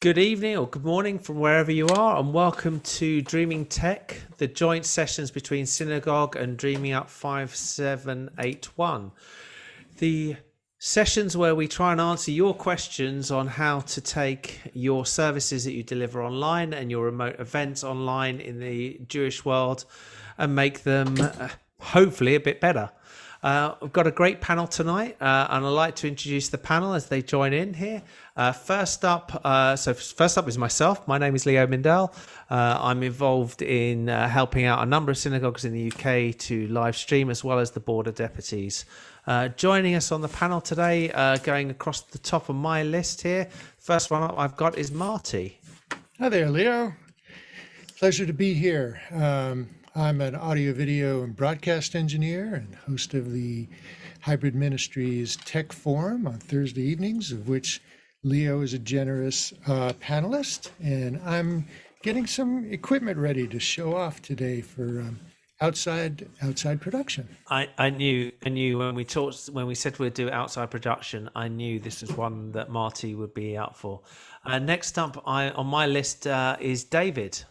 Good evening or good morning from wherever you are, and welcome to Dreaming Tech, the joint sessions between Synagogue and Dreaming Up 5781. The sessions where we try and answer your questions on how to take your services that you deliver online and your remote events online in the Jewish world and make them hopefully a bit better. We've got a great panel tonight, and I'd like to introduce the panel as they join in here. First up is myself. My name is Leo Mindell. I'm involved in helping out a number of synagogues in the UK to live stream, as well as the board of deputies. Joining us on the panel today, going across the top of my list here, first one up I've got is Marty. Hi there, Leo. Pleasure to be here. I'm an audio, video, and broadcast engineer and host of the Hybrid Ministries Tech Forum on Thursday evenings, of which Leo is a generous panelist. And I'm getting some equipment ready to show off today for outside production. I knew when we said we'd do outside production, I knew this was one that Marty would be up for. Next up on my list is David.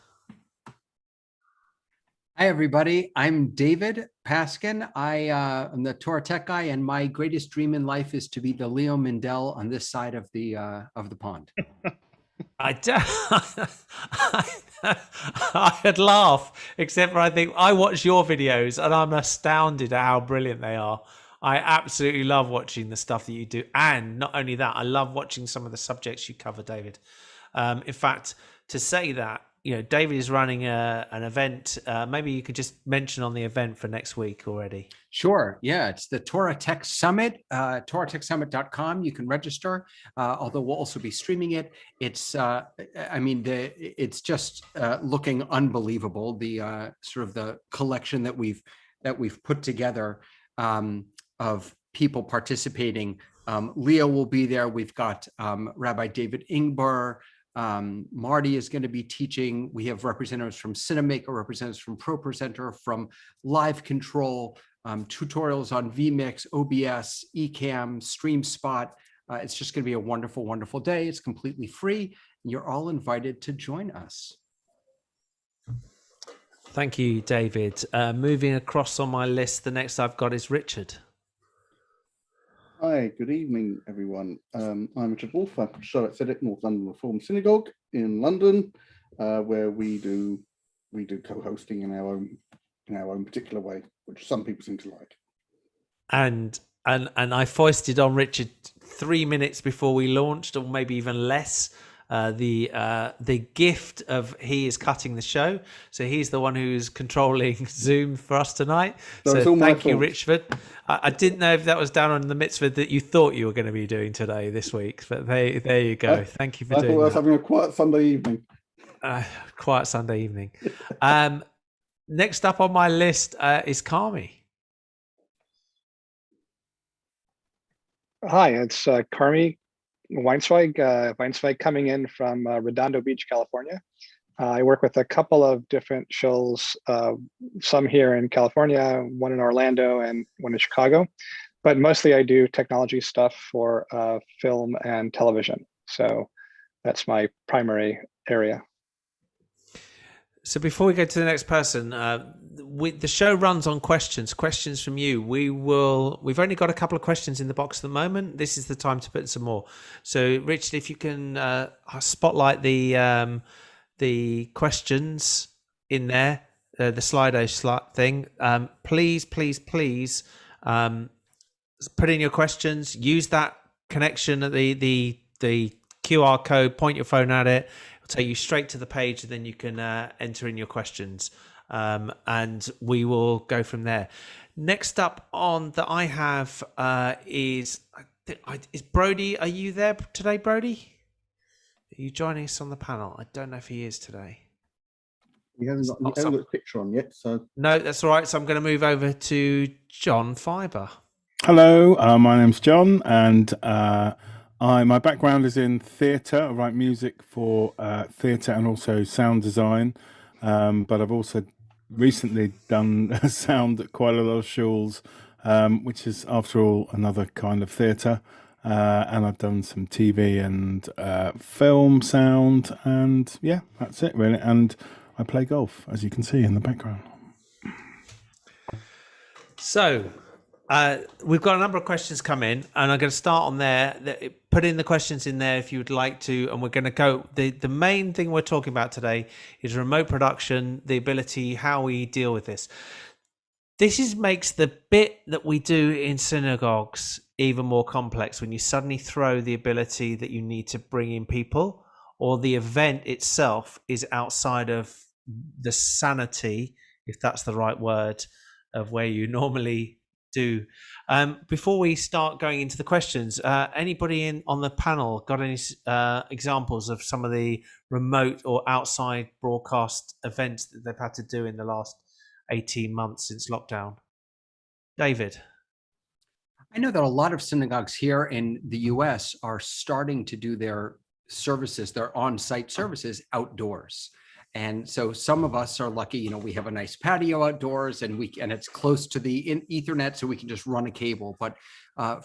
Hi, everybody. I'm David Paskin. I'm the Torah Tech guy, and my greatest dream in life is to be the Leo Mindell on this side of the pond. I'd laugh, except for I think I watch your videos and I'm astounded at how brilliant they are. I absolutely love watching the stuff that you do. And not only that, I love watching some of the subjects you cover, David. In fact, to say that, David is running an event. Maybe you could just mention on the event for next week already. Sure. Yeah, it's the Torah Tech Summit, TorahTechSummit.com. You can register, although we'll also be streaming it. It's, it's just looking unbelievable. The sort of the collection that we've put together of people participating. Leo will be there. We've got Rabbi David Ingber. Marty is going to be teaching. We have representatives from Cinemaker, representatives from ProPresenter, from Live Control, tutorials on vMix, OBS, Ecamm, StreamSpot. It's just going to be a wonderful, wonderful day. It's completely free. And you're all invited to join us. Thank you, David. Moving across on my list, the next I've got is Richard. Hi, good evening, everyone. I'm Richard Wolf. I'm from Charlotte Sedek, North London Reformed Synagogue in London, where we do co-hosting in our own particular way, which some people seem to like. And I foisted on Richard 3 minutes before we launched, or maybe even less, the gift of he is cutting the show. So he's the one who's controlling Zoom for us tonight. So thank you, Richard. I didn't know if that was down on the mitzvah that you thought you were going to be doing today, this week, but there you go. Thank you for doing that. I thought I was having a quiet Sunday evening. Quiet Sunday evening. Next up on my list is Carmi. Hi, it's Carmi Weinsweig coming in from Redondo Beach, California. I work with a couple of different shows, some here in California, one in Orlando and one in Chicago, but mostly I do technology stuff for film and television. So that's my primary area. So before we go to the next person, the show runs on questions from you. We've only got a couple of questions in the box at the moment. This is the time to put some more. So Richard, if you can spotlight the questions in there, the Slido thing, please put in your questions. Use that connection at the QR code, point your phone at it. Take you straight to the page, and then you can enter in your questions, and we will go from there. Next up on that I have is Brody. Are you there today, Brody? Are you joining us on the panel? I don't know if he is today. He hasn't got a picture on yet, so no, that's all right. So I'm going to move over to John Fiber. Hello, my name's John, and my background is in theatre. I write music for theatre and also sound design, but I've also recently done sound at quite a lot of shuls, which is, after all, another kind of theatre. and I've done some TV and film sound, and yeah, that's it really. And I play golf, as you can see in the background. So we've got a number of questions come in, and I'm going to start on there. Put in the questions in there if you would like to, and we're going to go. The main thing we're talking about today is remote production, the ability, how we deal with this. This makes the bit that we do in synagogues even more complex when you suddenly throw the ability that you need to bring in people, or the event itself is outside of the sanity, if that's the right word, of where you normally do. Before we start going into the questions, anybody on the panel got any examples of some of the remote or outside broadcast events that they've had to do in the last 18 months since lockdown? David? I know that a lot of synagogues here in the US are starting to do their services, their on-site services outdoors. And so some of us are lucky, we have a nice patio outdoors and it's close to the Ethernet, so we can just run a cable. But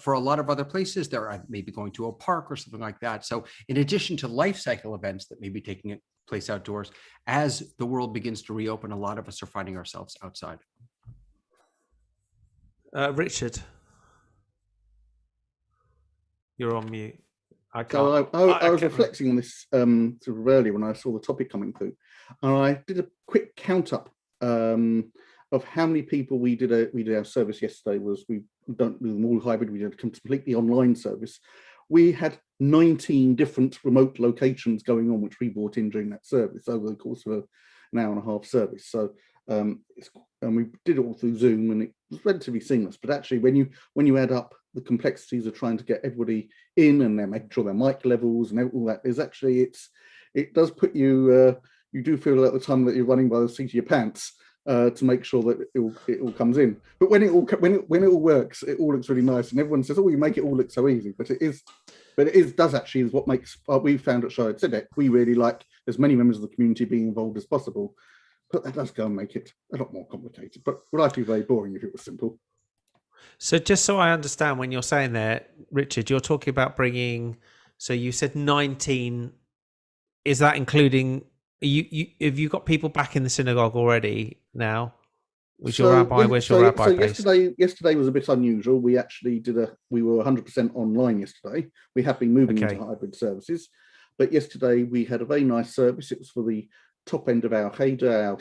for a lot of other places, they're maybe going to a park or something like that. So in addition to life cycle events that may be taking place outdoors, as the world begins to reopen, a lot of us are finding ourselves outside. Richard, you're on mute. I can't. So I was reflecting on this sort of earlier when I saw the topic coming through, and I did a quick count up of how many people we did our service yesterday. We don't do them all hybrid. We did a completely online service. We had 19 different remote locations going on, which we brought in during that service over the course of an hour and a half service. So and we did it all through Zoom, and it was relatively seamless. But actually, when you add up the complexities of trying to get everybody in and they're making sure their mic levels and all that, it does put you you do feel at the time that you're running by the seat of your pants to make sure that it all comes in. But when it all works, it all looks really nice, and everyone says, "Oh, you make it all look so easy." But is what makes we found at Charlotte Tzedek. We really like as many members of the community being involved as possible. But that does go and make it a lot more complicated. But would life be very boring if it was simple? So just so I understand, when you're saying there, Richard, you're talking about bringing, so you said 19, is that including, have you got people back in the synagogue already now? Where's your rabbi based? Yesterday was a bit unusual. We actually we were 100% online yesterday. We have been moving into hybrid services, but yesterday we had a very nice service. It was for the top end of our Cheder,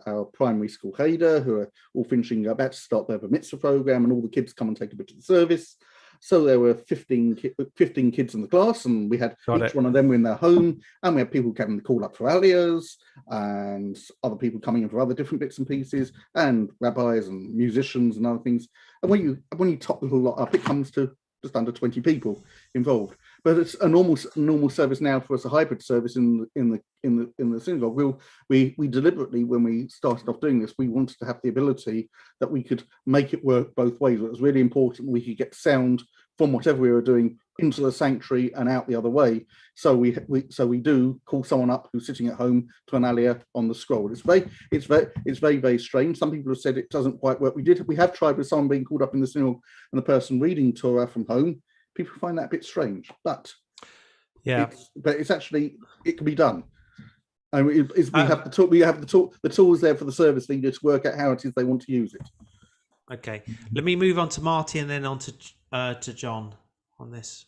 our primary school Cheder, who are all finishing, about to start their mitzvah program, and all the kids come and take a bit of the service. So there were 15 kids in the class, and we had each one of them were in their home, and we had people coming to call up for aliyahs, and other people coming in for other different bits and pieces, and rabbis and musicians and other things. And when you top the whole lot up, it comes to just under 20 people involved. But it's a normal service now for us, a hybrid service in the synagogue. We deliberately, when we started off doing this, we wanted to have the ability that we could make it work both ways. It was really important we could get sound from whatever we were doing into the sanctuary and out the other way. So we do call someone up who's sitting at home to an aliyah on the scroll. It's very, very strange. Some people have said it doesn't quite work. We have tried with someone being called up in the synagogue and the person reading Torah from home. People find that a bit strange, but it's actually, it can be done. And we have the tools there for the service leader to work out how it is they want to use it. Okay, let me move on to Marty and then on to John on this.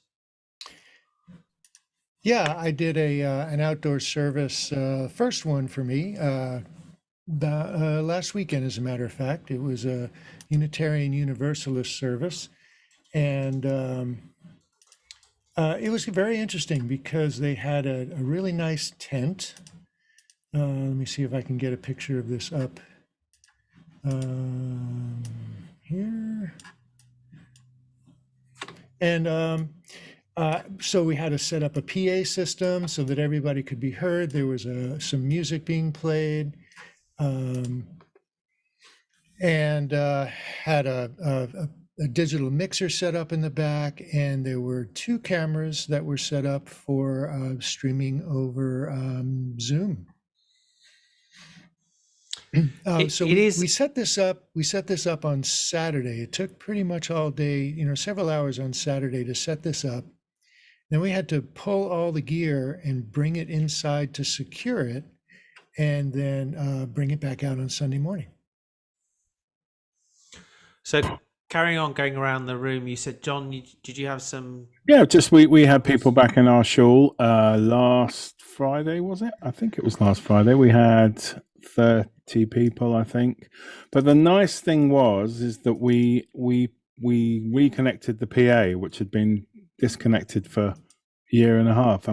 Yeah, I did an outdoor service, first one for me, last weekend, as a matter of fact. It was a Unitarian Universalist service, and it was very interesting because they had a really nice tent. Let me see if I can get a picture of this up here. And so we had to set up a PA system so that everybody could be heard. There was some music being played, and had a digital mixer set up in the back, and there were 2 cameras that were set up for streaming over Zoom. So it is. we set this up. We set this up on Saturday. It took pretty much all day, several hours on Saturday to set this up. Then we had to pull all the gear and bring it inside to secure it, and then bring it back out on Sunday morning. So carrying on going around the room, you said, John, did you have some? Yeah, just we had people back in our shul last Friday, was it? I think it was last Friday. We had 30 people, I think. But the nice thing is that we reconnected the PA, which had been disconnected for a year and a half,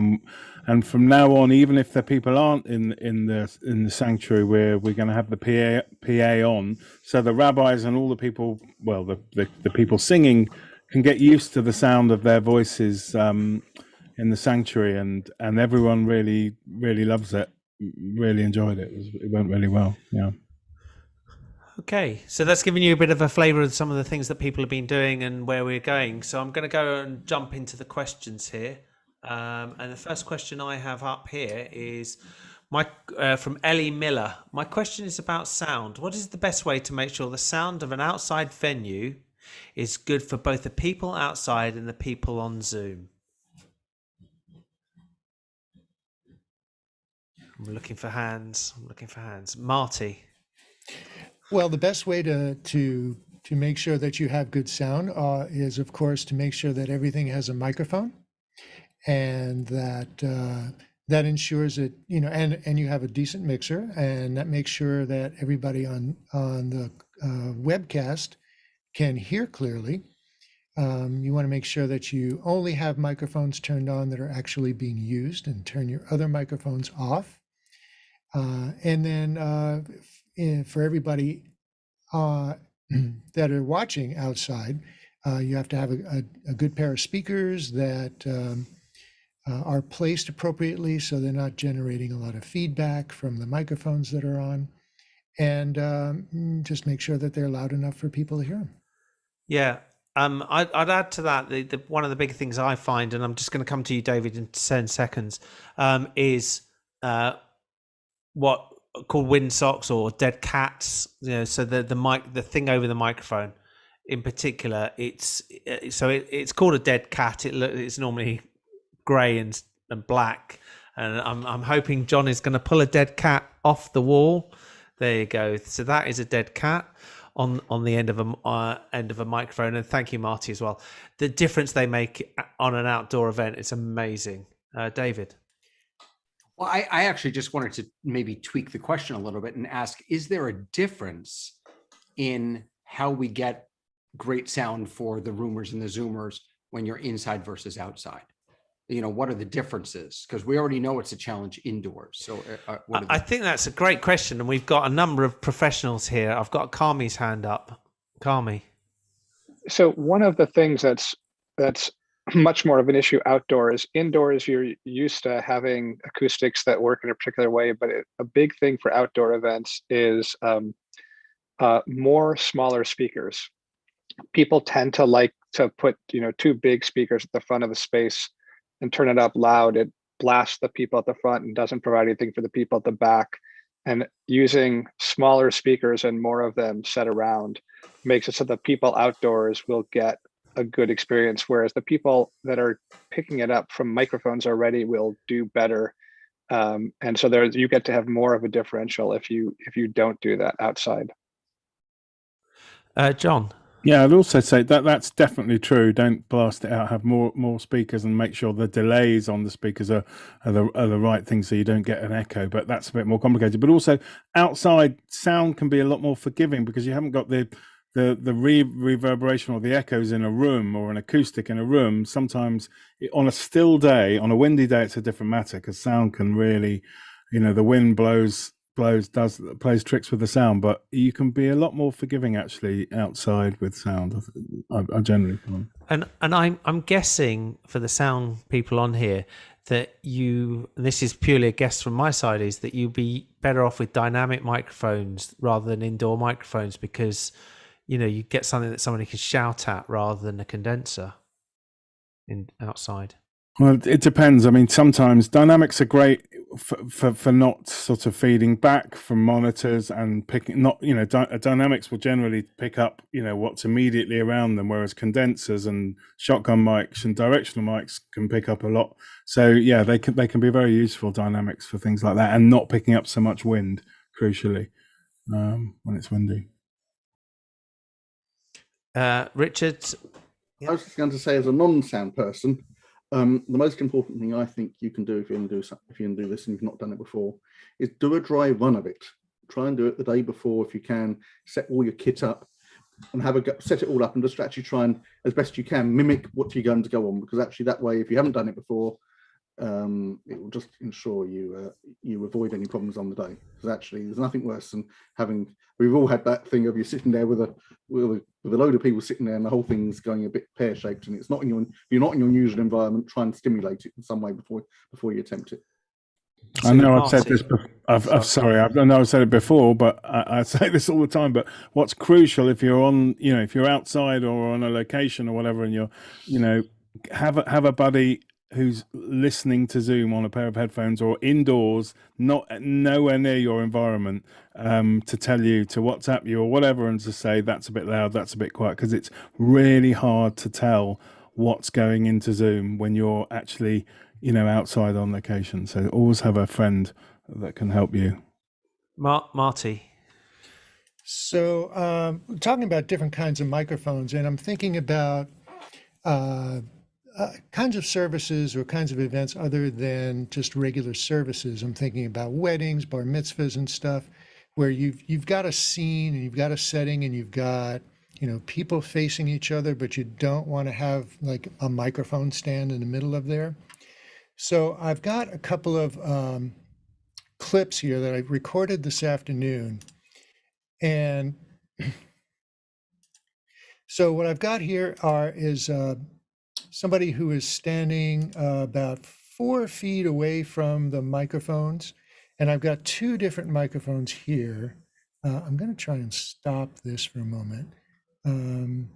and from now on, even if the people aren't in the sanctuary, we're going to have the PA on, so the rabbis and all the people, well, the people singing can get used to the sound of their voices in the sanctuary, and everyone really loves it, really enjoyed it. It went really well. Yeah. Okay, so that's giving you a bit of a flavour of some of the things that people have been doing and where we're going. So I'm going to go and jump into the questions here. And the first question I have up here is from Ellie Miller. My question is about sound. What is the best way to make sure the sound of an outside venue is good for both the people outside and the people on Zoom? I'm looking for hands. Marty. Well, the best way to make sure that you have good sound is, of course, to make sure that everything has a microphone, and that ensures that and you have a decent mixer, and that makes sure that everybody on the webcast can hear clearly. You want to make sure that you only have microphones turned on that are actually being used, and turn your other microphones off. And then for everybody that are watching outside, you have to have a good pair of speakers that are placed appropriately, so they're not generating a lot of feedback from the microphones that are on, and just make sure that they're loud enough for people to hear them. Yeah. I'd add to that, the one of the big things I find, and I'm just going to come to you, David, in 10 seconds, is what called windsocks or dead cats. So the thing over the microphone, in particular, it's called a dead cat. It's normally grey and black, and I'm hoping John is going to pull a dead cat off the wall. There you go. So that is a dead cat on the end of a microphone. And thank you, Marty, as well. The difference they make on an outdoor event is amazing. David. Well, I actually just wanted to maybe tweak the question a little bit and ask, is there a difference in how we get great sound for the roomers and the Zoomers when you're inside versus outside? What are the differences? Because we already know it's a challenge indoors. So I think that's a great question. And we've got a number of professionals here. I've got Carmi's hand up. Carmi. So one of the things that's much more of an issue outdoors. Indoors, you're used to having acoustics that work in a particular way, but a big thing for outdoor events is more smaller speakers. People tend to like to put two big speakers at the front of a space and turn it up loud. It blasts the people at the front and doesn't provide anything for the people at the back. And using smaller speakers and more of them set around makes it so that people outdoors will get a good experience, whereas the people that are picking it up from microphones already will do better. And so you get to have more of a differential if you don't do that outside. John. Yeah, I'd also say that's definitely true. Don't blast it out. Have more speakers, and make sure the delays on the speakers are the right thing, so you don't get an echo. But that's a bit more complicated. But also, outside sound can be a lot more forgiving because you haven't got the reverberation or the echoes in a room, or an acoustic in a room. Sometimes on a still day, on a windy day, it's a different matter because sound can really, the wind plays tricks with the sound, but you can be a lot more forgiving actually outside with sound. I generally find. And I'm guessing for the sound people on here that this is purely a guess from my side, is that you'd be better off with dynamic microphones rather than indoor microphones because you get something that somebody can shout at rather than a condenser outside. Well, it depends. I mean, sometimes dynamics are great for not sort of feeding back from monitors and picking not dynamics will generally pick up what's immediately around them, whereas condensers and shotgun mics and directional mics can pick up a lot. So yeah, they can be very useful, dynamics, for things like that, and not picking up so much wind, crucially, when it's windy. Richard, I was just going to say, as a non-sound person, the most important thing I think you can do if you're going to do this and you've not done it before is do a dry run of it. Try and do it the day before if you can. Set all your kit up and set it all up and just actually try and, as best you can, mimic what you're going to go on, because actually that way, if you haven't done it before, it will just ensure you avoid any problems on the day. Because actually, there's nothing worse than having. We've all had that thing of you sitting there with a load of people sitting there, and the whole thing's going a bit pear-shaped, and it's not you're not in your usual environment. Try and stimulate it in some way before you attempt it. I know I've said this. I know I've said it before, but I say this all the time. But what's crucial if you're on, if you're outside or on a location or whatever, and you're, have a buddy who's listening to Zoom on a pair of headphones, or indoors, nowhere near your environment, to tell you, to WhatsApp you or whatever, and to say that's a bit loud, that's a bit quiet, because it's really hard to tell what's going into Zoom when you're actually outside on location. So always have a friend that can help you. Marty. So we're talking about different kinds of microphones, and I'm thinking about kinds of services or kinds of events other than just regular services. I'm thinking about weddings, bar mitzvahs and stuff, where you've got a scene and you've got a setting and you've got people facing each other, but you don't want to have like a microphone stand in the middle of there. So I've got a couple of clips here that I recorded this afternoon. And so what I've got here is somebody who is standing about 4 feet away from the microphones. And I've got 2 different microphones here. I'm going to try and stop this for a moment. And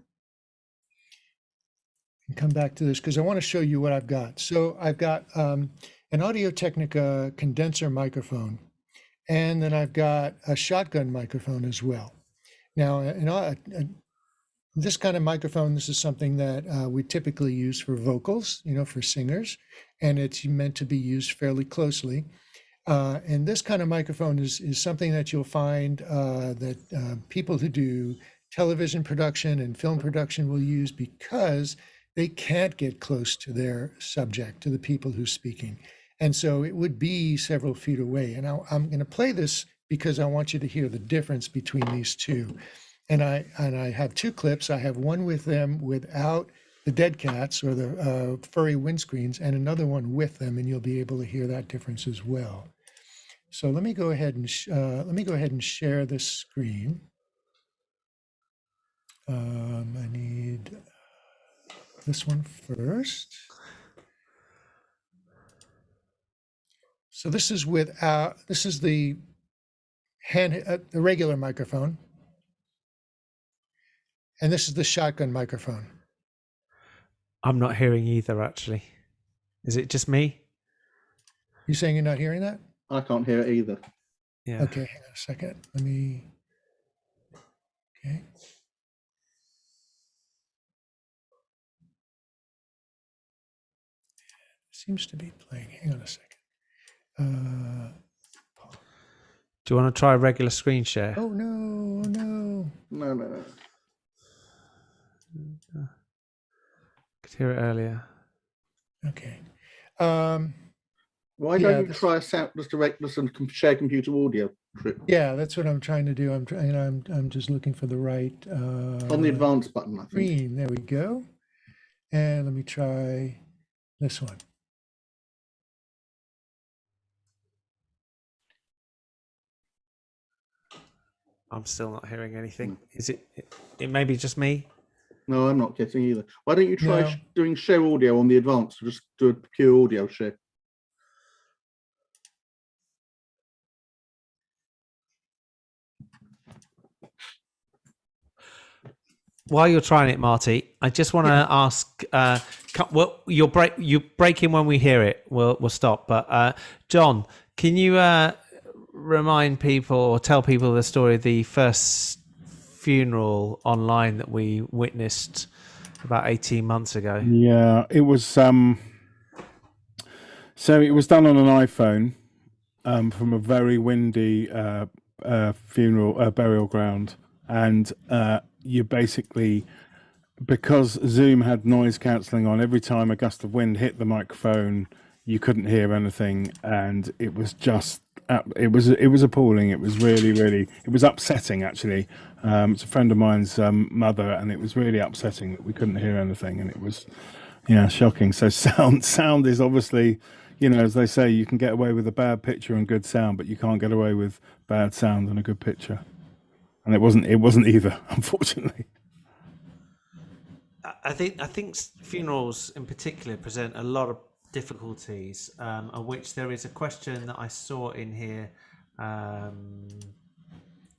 come back to this because I want to show you what I've got. So I've got an Audio-Technica condenser microphone, and then I've got a shotgun microphone as well. Now, this kind of microphone, this is something that we typically use for vocals, for singers, and it's meant to be used fairly closely. And this kind of microphone is something that you'll find that people who do television production and film production will use because they can't get close to their subject, to the people who's speaking. And so it would be several feet away. And I'm going to play this because I want you to hear the difference between these two. And I have 2 clips. I have one with them without the dead cats or the furry windscreens, and another one with them, and you'll be able to hear that difference as well. So let me go ahead and share this screen. I need this one first. So this is the the regular microphone, and this is the shotgun microphone. I'm not hearing either, actually. Is it just me? You saying you're not hearing that? I can't hear it either. Yeah. Okay, hang on a second. Okay. Seems to be playing. Hang on a second. Do you want to try a regular screen share? Oh no. No. Could hear it earlier. Okay. Why don't you try just a share computer audio trip? Yeah, that's what I'm trying to do. I'm just looking for the right on the advanced button, I think. Screen. There we go. And let me try this one. I'm still not hearing anything. Is it may be just me? No, I'm not getting either. Why don't you try doing share audio on the advanced, or just do a pure audio share? While you're trying it, Marty, I just want to ask. Well, you break in when we hear it. We'll stop. But John, Can you remind people or tell people the story of the first funeral online that we witnessed about 18 months ago? Yeah, it was. So it was done on an iPhone from a very windy funeral burial ground, and you basically, because Zoom had noise cancelling on, every time a gust of wind hit the microphone, you couldn't hear anything, and it was just it was appalling. It was really it was upsetting actually. It's a friend of mine's mother, and it was really upsetting that we couldn't hear anything, and it was shocking. So sound is obviously, as they say, you can get away with a bad picture and good sound, but you can't get away with bad sound and a good picture. And it wasn't either, unfortunately. I think funerals in particular present a lot of difficulties, of which there is a question that I saw in here. I'm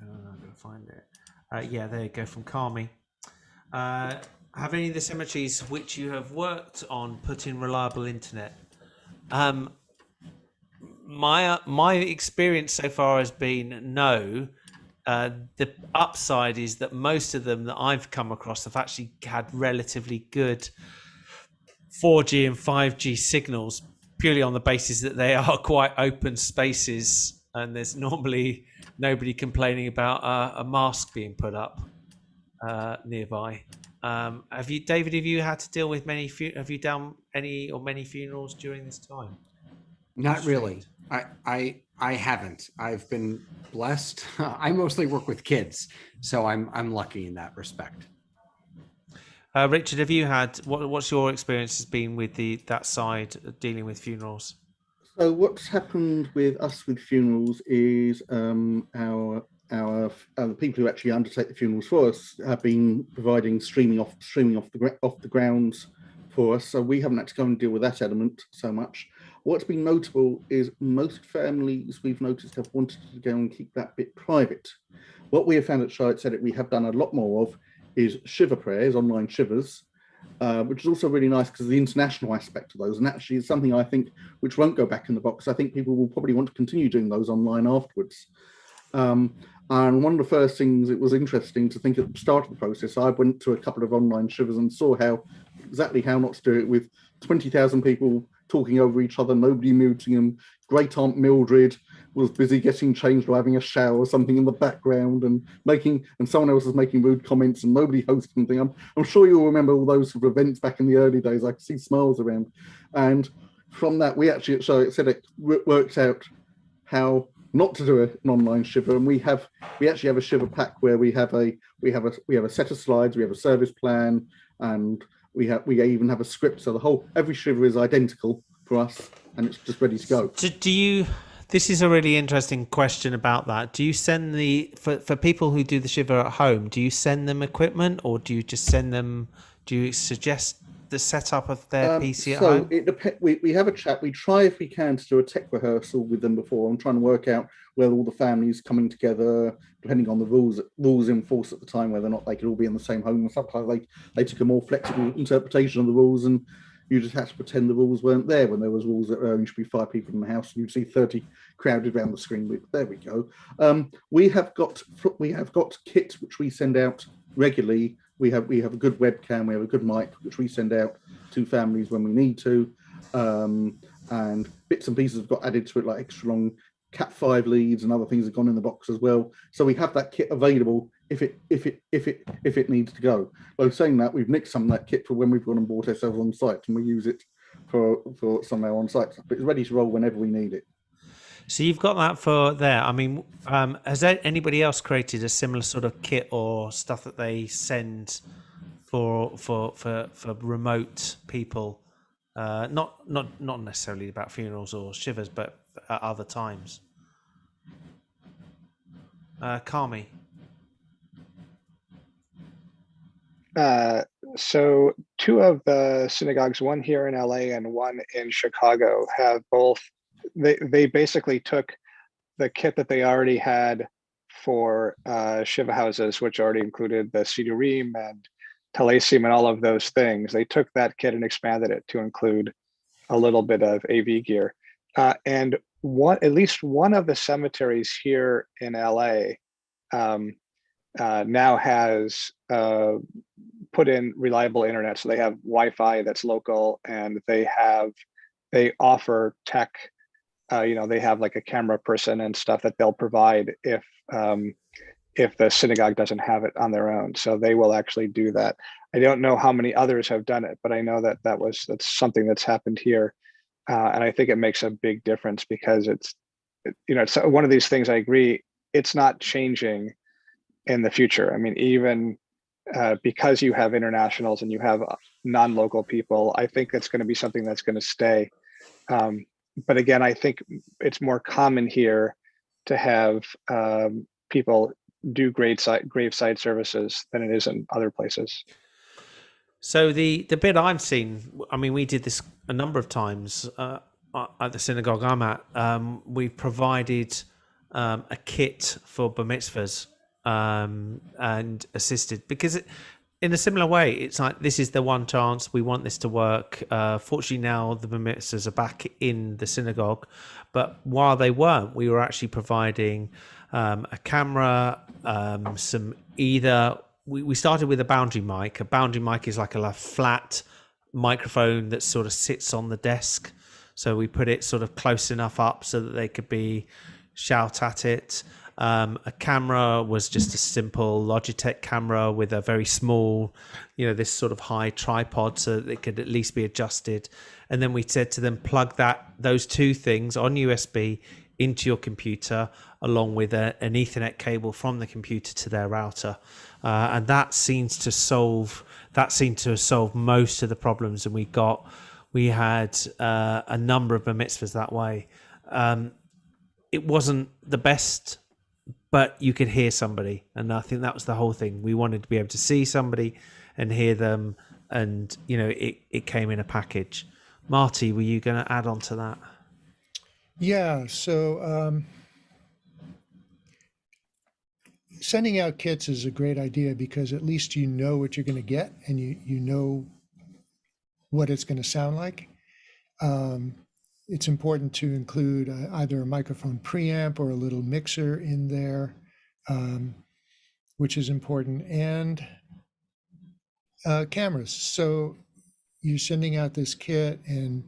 going to find it. Yeah, there you go, from Carmi. Have any of the cemeteries which you have worked on put in reliable internet? My experience so far has been no. The upside is that most of them that I've come across have actually had relatively good 4G and 5G signals, purely on the basis that they are quite open spaces, and there's normally nobody complaining about a mask being put up nearby. David, have you had to deal with have you done any or many funerals during this time? Not really. I haven't. I've been blessed. I mostly work with kids, so I'm lucky in that respect. Richard, have you had what's your experience has been with that side of dealing with funerals? So what's happened with us with funerals is the people who actually undertake the funerals for us have been providing streaming off the grounds for us. So we haven't had to go and deal with that element so much. What's been notable is most families we've noticed have wanted to go and keep that bit private. What we have found at Charlotte Tzedek we have done a lot more of is shiva prayers, online shivas, which is also really nice because of the international aspect of those. And actually it's something I think which won't go back in the box. I think people will probably want to continue doing those online afterwards. And one of the first things, it was interesting to think at the start of the process, I went to a couple of online shivas and saw exactly how not to do it with 20,000 people talking over each other, nobody muting them. Great Aunt Mildred was busy getting changed or having a shower or something in the background, and someone else was making rude comments, and nobody hosted anything. I'm sure you'll remember all those sort of events back in the early days. I could see smiles around. And from that, we actually at Charlotte Tzedek worked out how not to do an online shiva, and we actually have a shiva pack where we have a set of slides, we have a service plan, and we even have a script. So every shiva is identical for us, and it's just ready to go. This is a really interesting question about that. Do you send for people who do the shiva at home, do you send them equipment, or do you just send them? Do you suggest the setup of their PC at home? It depends. We have a chat. We try if we can to do a tech rehearsal with them before. I'm trying to work out whether all the families coming together, depending on the rules in force at the time, whether or not they could all be in the same home. And sometimes they took a more flexible interpretation of the rules, and you just had to pretend the rules weren't there when there was rules that only should be 5 people in the house, and you'd see 30 crowded around the screen. There we go. We have got kit which we send out regularly. We have a good webcam, we have a good mic, which we send out to families when we need to, and bits and pieces have got added to it, like extra long Cat5 leads and other things have gone in the box as well. So we have that kit available if it needs to go. Though saying that, we've nicked some of that kit for when we've gone and bought ourselves on site, and we use it for some of our on site stuff. But it's ready to roll whenever we need it. So you've got that for there. I mean, has anybody else created a similar sort of kit or stuff that they send for remote people? Not necessarily about funerals or shivers, but at other times. Carmi. So 2 of the synagogues, one here in LA and one in Chicago, have both. They basically took the kit that they already had for shiva houses, which already included the sidurim and telesim and all of those things. They took that kit and expanded it to include a little bit of AV gear. And at least one of the cemeteries here in LA now has put in reliable internet. So they have Wi-Fi that's local, and they offer tech. They have like a camera person and stuff that they'll provide if the synagogue doesn't have it on their own. So they will actually do that. I don't know how many others have done it, but I know that's something that's happened here. And I think it makes a big difference because it's one of these things. I agree. It's not changing in the future. I mean, even because you have internationals and you have non-local people, I think that's going to be something that's going to stay. But again, I think it's more common here to have people do graveside services than it is in other places. So the bit I've seen, I mean, we did this a number of times at the synagogue I'm at. We provided a kit for bar mitzvahs and assisted, because in a similar way, it's like, this is the one chance we want this to work. Fortunately, now the bar mitzvahs are back in the synagogue, but while they weren't, we were actually providing a camera, we started with a boundary mic. A boundary mic is like a flat microphone that sort of sits on the desk. So we put it sort of close enough up so that they could shout at it. A camera was just a simple Logitech camera with a very small, this sort of high tripod so that it could at least be adjusted. And then we said to them, plug those two things on USB into your computer, along with an Ethernet cable from the computer to their router. And that seemed to solve most of the problems. And we had a number of bar mitzvahs that way. It wasn't the best, but you could hear somebody. And I think that was the whole thing. We wanted to be able to see somebody and hear them. And, it came in a package. Marty, were you going to add on to that? Yeah, so sending out kits is a great idea because at least you know what you're going to get and you know what it's going to sound like. It's important to include either a microphone preamp or a little mixer in there, which is important, and cameras. So you're sending out this kit and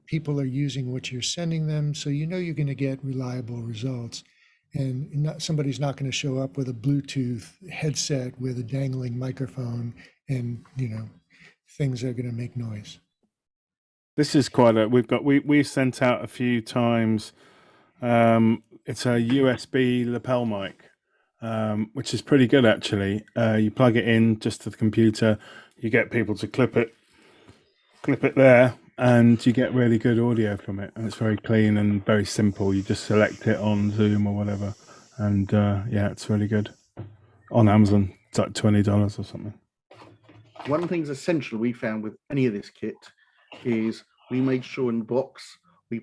people are using what you're sending them, so you know you're going to get reliable results. And somebody's not going to show up with a Bluetooth headset with a dangling microphone and, things are going to make noise. This is we sent out a few times. It's a USB lapel mic, which is pretty good actually. You plug it in just to the computer, you get people to clip it there, and you get really good audio from it. And it's very clean and very simple. You just select it on Zoom or whatever, and it's really good. On Amazon, it's like $20 or something. One of the things essential we found with any of this kit is we made sure in the box we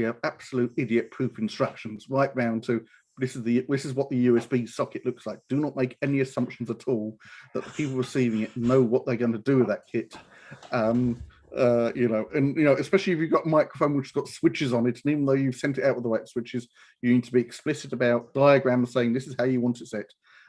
have absolute idiot-proof instructions right round to this is what the USB socket looks like. Do not make any assumptions at all that the people receiving it know what they're going to do with that kit. Especially if you've got a microphone which has got switches on it, and even though you've sent it out with the right switches, you need to be explicit about diagrams saying this is how you want it set,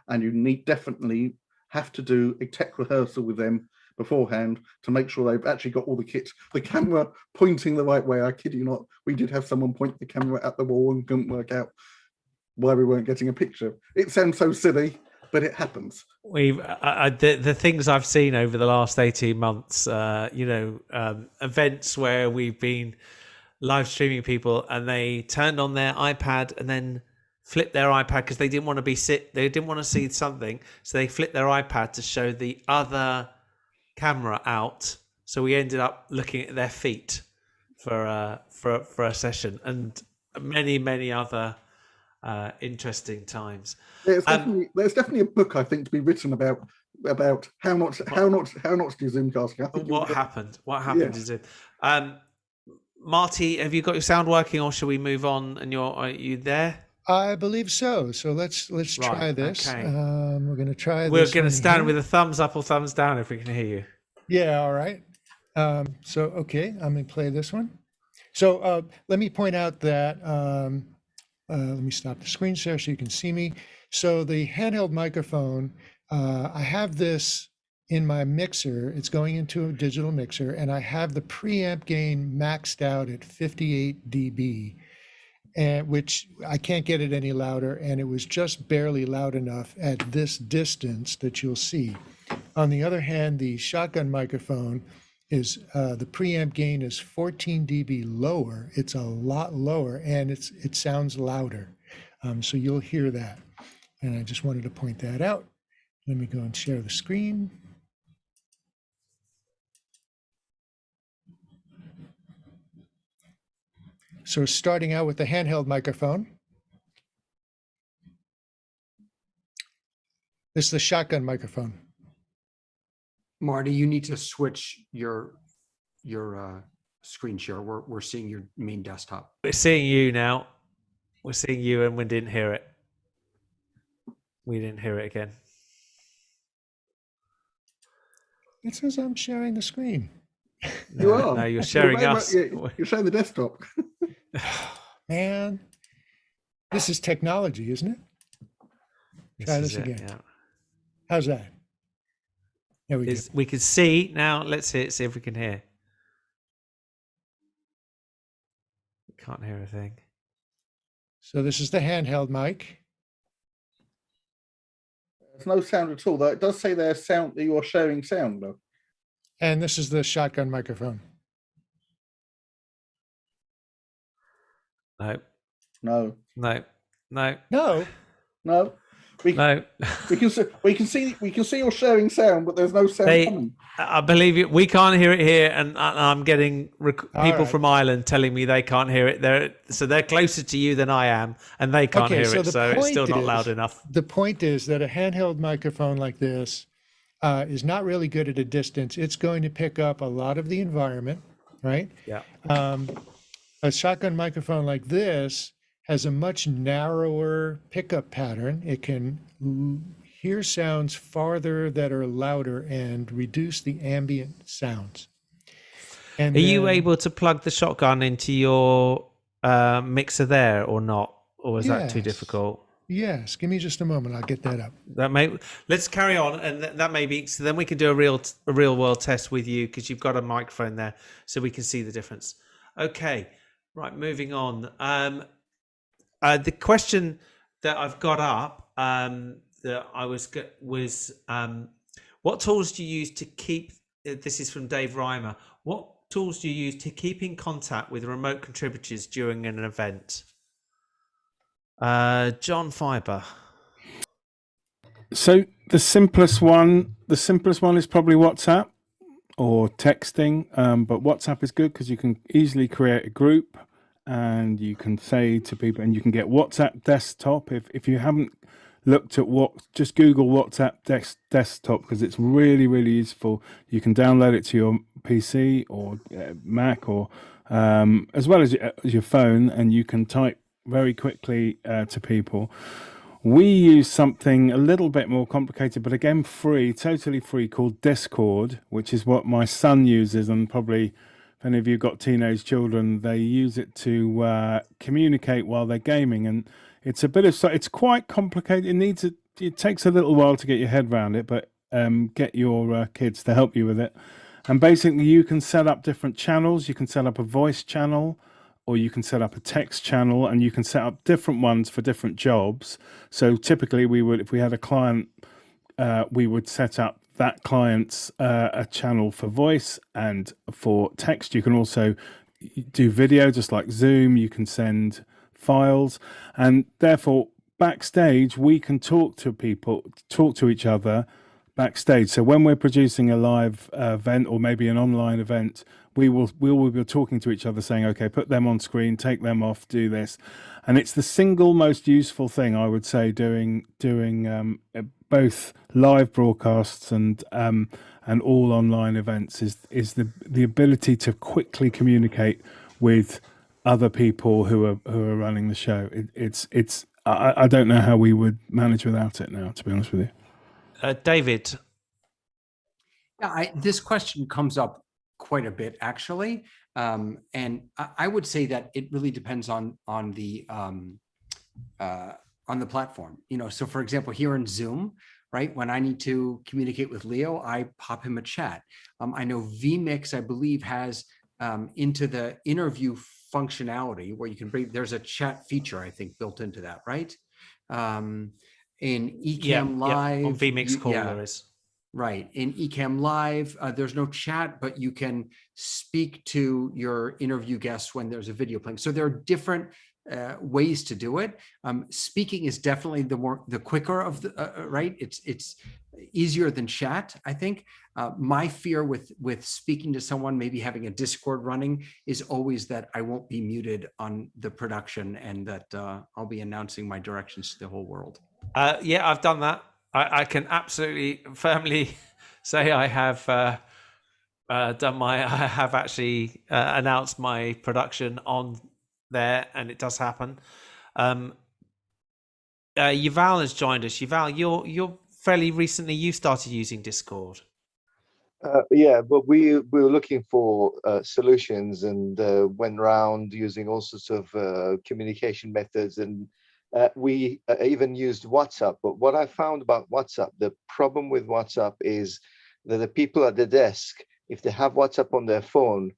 and you definitely have to do a tech rehearsal with them beforehand to make sure they've actually got all the kit, the camera pointing the right way. I kid you not, we did have someone point the camera at the wall and couldn't work out why we weren't getting a picture. It sounds so silly, but it happens. The things I've seen over the last 18 months, events where we've been live streaming people and they turned on their iPad and then flipped their iPad because they didn't want to see something, so they flipped their iPad to show the other camera out. So we ended up looking at their feet for a session, and many other interesting times. There's definitely a book I think to be written about how not to do Zoomcasting. What happened to Zoom. Marty, have you got your sound working, or shall we move on? And are you there? I believe so. So let's try this. Okay. We're going to try this. We're going to stand with a thumbs up or thumbs down if we can hear you. Yeah, all right. Okay, I'm going to play this one. So let me point out that, let me stop the screen share so you can see me. So the handheld microphone, I have this in my mixer. It's going into a digital mixer, and I have the preamp gain maxed out at 58 dB, and which I can't get it any louder, and it was just barely loud enough at this distance that you'll see. On the other hand, the shotgun microphone is the preamp gain is 14 dB lower. It's a lot lower, and it sounds louder. So you'll hear that. And I just wanted to point that out. Let me go and share the screen. So starting out with the handheld microphone. This is the shotgun microphone. Marty, you need to switch your screen share. We're seeing your main desktop. We're seeing you now. We're seeing you, and we didn't hear it. We didn't hear it again. It says I'm sharing the screen. You are. No, you're sharing us. You're sharing the desktop. Man, this is technology, isn't it? Try this again. Yeah. How's that? There we go. We can see now. Let's see if we can hear. Can't hear a thing. So this is the handheld mic. There's no sound at all, though. It does say there's sound that you're sharing sound, though. And this is the shotgun microphone. No. No. No. No. No. No. No. We can see you're sharing sound, but there's no sound coming. I believe it. We can't hear it here, and I'm getting people right. from Ireland telling me they can't hear it. They're closer to you than I am, and they can't hear it, so it's still not loud enough. The point is that a handheld microphone like this is not really good at a distance. It's going to pick up a lot of the environment, right? Yeah. A shotgun microphone like this has a much narrower pickup pattern. It can hear sounds farther that are louder and reduce the ambient sounds. And Are you able to plug the shotgun into your mixer there or not? Or is that too Yes. difficult? Yes, give me just a moment. I'll get that up. Let's carry on, and that may be so. Then we can do a real world test with you because you've got a microphone there, so we can see the difference. Okay, right. Moving on. The question that I've got up that I was what tools do you use to keep? This is from Dave Reimer. What tools do you use to keep in contact with remote contributors during an event? John Fiber. So the simplest one is probably WhatsApp or texting. But WhatsApp is good because you can easily create a group and you can say to people, and you can get WhatsApp desktop. If you haven't looked at just Google WhatsApp desktop because it's really, really useful. You can download it to your PC or Mac or as well as your phone, and you can type very quickly to people. We use something a little bit more complicated, but again, totally free, called Discord, which is what my son uses, and probably if any of you got teenage children, they use it to communicate while they're gaming. And it's it's quite complicated. It takes a little while to get your head around it, but get your kids to help you with it. And basically, you can set up different channels. You can set up a voice channel, or you can set up a text channel, and you can set up different ones for different jobs. So typically if we had a client, we would set up that client's a channel for voice and for text. You can also do video, just like Zoom. You can send files, and therefore backstage we can talk to each other backstage. So when we're producing a live event or maybe an online event, we will be talking to each other saying, okay, put them on screen, take them off, do this. And it's the single most useful thing, I would say, doing both live broadcasts and all online events is the ability to quickly communicate with other people who are running the show. I don't know how we would manage without it now, to be honest with you. David. Yeah, this question comes up quite a bit, actually. And I would say that it really depends on the platform. So for example, here in Zoom, right, when I need to communicate with Leo, I pop him a chat. I know vMix, I believe, has into the interview functionality where you can bring, there's a chat feature, I think, built into that, right? In Ecamm Live, on vMix Call there is. Right. In Ecamm Live, there's no chat, but you can speak to your interview guests when there's a video playing. So there are different ways to do it. Speaking is definitely the quicker of the right. It's easier than chat, I think. My fear with speaking to someone, maybe having a Discord running, is always that I won't be muted on the production and that I'll be announcing my directions to the whole world. Yeah, I've done that. I can absolutely firmly say I have I have actually announced my production on there, and it does happen. Yuval has joined us. Yuval, you're fairly recently, you started using Discord. Yeah, but we were looking for solutions and went around using all sorts of communication methods, and we even used WhatsApp. But what I found about WhatsApp, the problem with WhatsApp is that the people at the desk, if they have WhatsApp on their phone,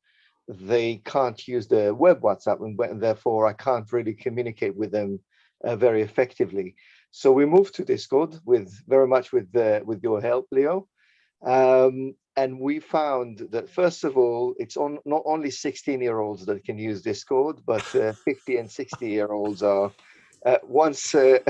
they can't use the web WhatsApp, and therefore I can't really communicate with them very effectively. So we moved to Discord very much with your help, Leo. And we found that, first of all, it's not only 16-year-olds that can use Discord, but 50 and 60-year-olds are, once they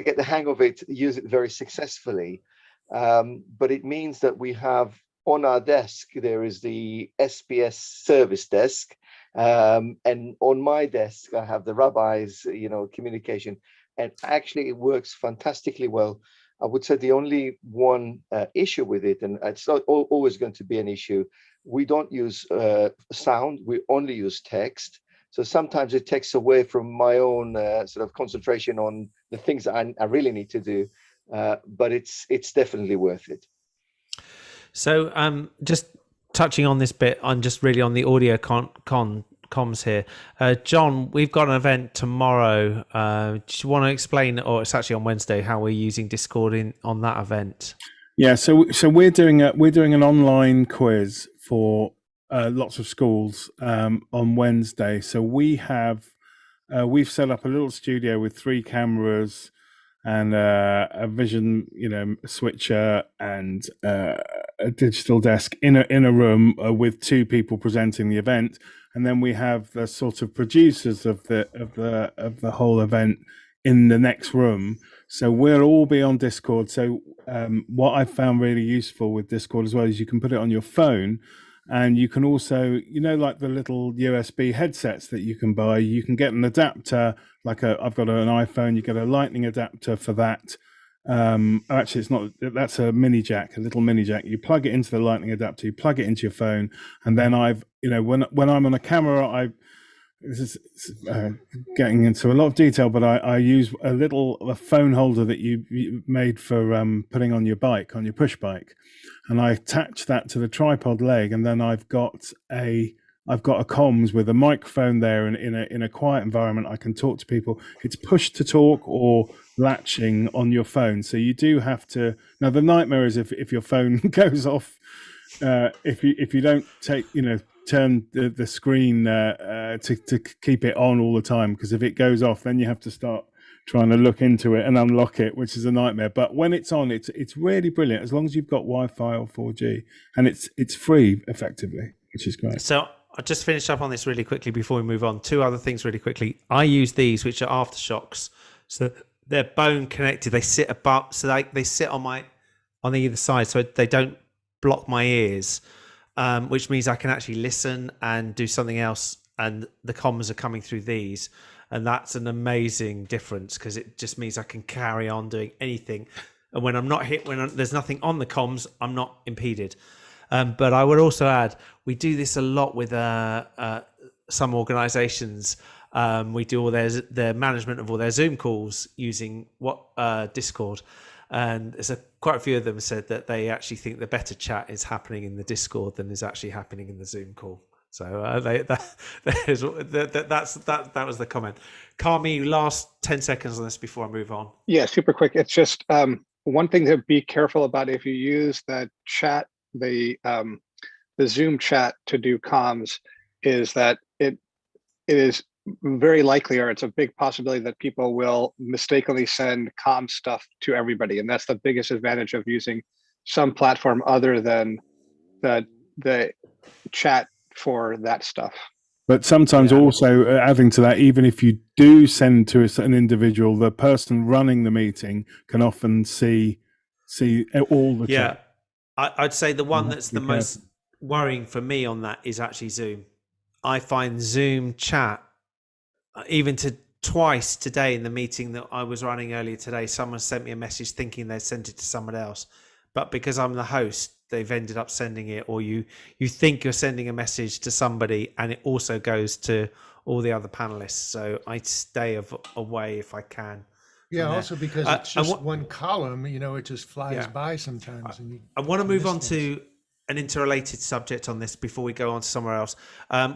get the hang of it, use it very successfully. But it means that we have on our desk, there is the SPS service desk. And on my desk, I have the rabbi's, communication. And actually, it works fantastically well. I would say the only one issue with it, and it's not always going to be an issue, we don't use sound, we only use text. So sometimes it takes away from my own sort of concentration on the things that I really need to do, but it's definitely worth it. So just touching on this bit, I'm just really on the audio comms here. John, we've got an event tomorrow. Do you want to explain, or it's actually on Wednesday, how we're using Discord on that event? Yeah, so we're doing an online quiz for lots of schools on Wednesday. So we've set up a little studio with 3 cameras and a vision, switcher and a digital desk in a room with 2 people presenting the event. And then we have the sort of producers of the whole event in the next room. So we'll all be on Discord. So what I found really useful with Discord as well is you can put it on your phone, and you can also, like the little USB headsets that you can buy, you can get an adapter. I've got an iPhone, you get a lightning adapter for that. Actually, it's not, that's a mini jack, a little mini jack. You plug it into the lightning adapter, you plug it into your phone, and then when I'm on a camera, this is getting into a lot of detail, but I use a phone holder that you made for putting on your bike, on your push bike, and I attach that to the tripod leg, and then I've got a comms with a microphone there, and in a quiet environment I can talk to people. It's push to talk or latching on your phone, so you do have to. Now the nightmare is if your phone goes off, if you don't turn the screen to keep it on all the time, because if it goes off, then you have to start trying to look into it and unlock it, which is a nightmare. But when it's on, it's really brilliant, as long as you've got Wi-Fi or 4G, and it's free effectively, which is great. So I'll just finish up on this really quickly before we move on. 2 other things really quickly. I use these, which are aftershocks. So they're bone connected. They sit above, so they sit on either side, so they don't block my ears, which means I can actually listen and do something else, and the comms are coming through these. And that's an amazing difference, because it just means I can carry on doing anything. And when I'm not hit, there's nothing on the comms, I'm not impeded. But I would also add, we do this a lot with some organizations. We do all their management of all their Zoom calls using Discord. And there's quite a few of them said that they actually think the better chat is happening in the Discord than is actually happening in the Zoom call. So that was the comment. Carmi, last 10 seconds on this before I move on. Yeah, super quick. It's just one thing to be careful about if you use the chat, the Zoom chat to do comms, is that it is very likely, or it's a big possibility, that people will mistakenly send comm stuff to everybody, and that's the biggest advantage of using some platform other than the chat for that stuff. But sometimes also adding to that, even if you do send to an individual, the person running the meeting can often see all the chat. I'd say the one that's the most worrying for me on that is actually Zoom. I find Zoom chat, even twice today in the meeting that I was running earlier today, someone sent me a message thinking they sent it to someone else. But because I'm the host, they've ended up sending it, or you think you're sending a message to somebody and it also goes to all the other panelists. So I stay away if I can. Yeah, also because it's just one column, it just flies by sometimes. I want to move on to an interrelated subject on this before we go on to somewhere else,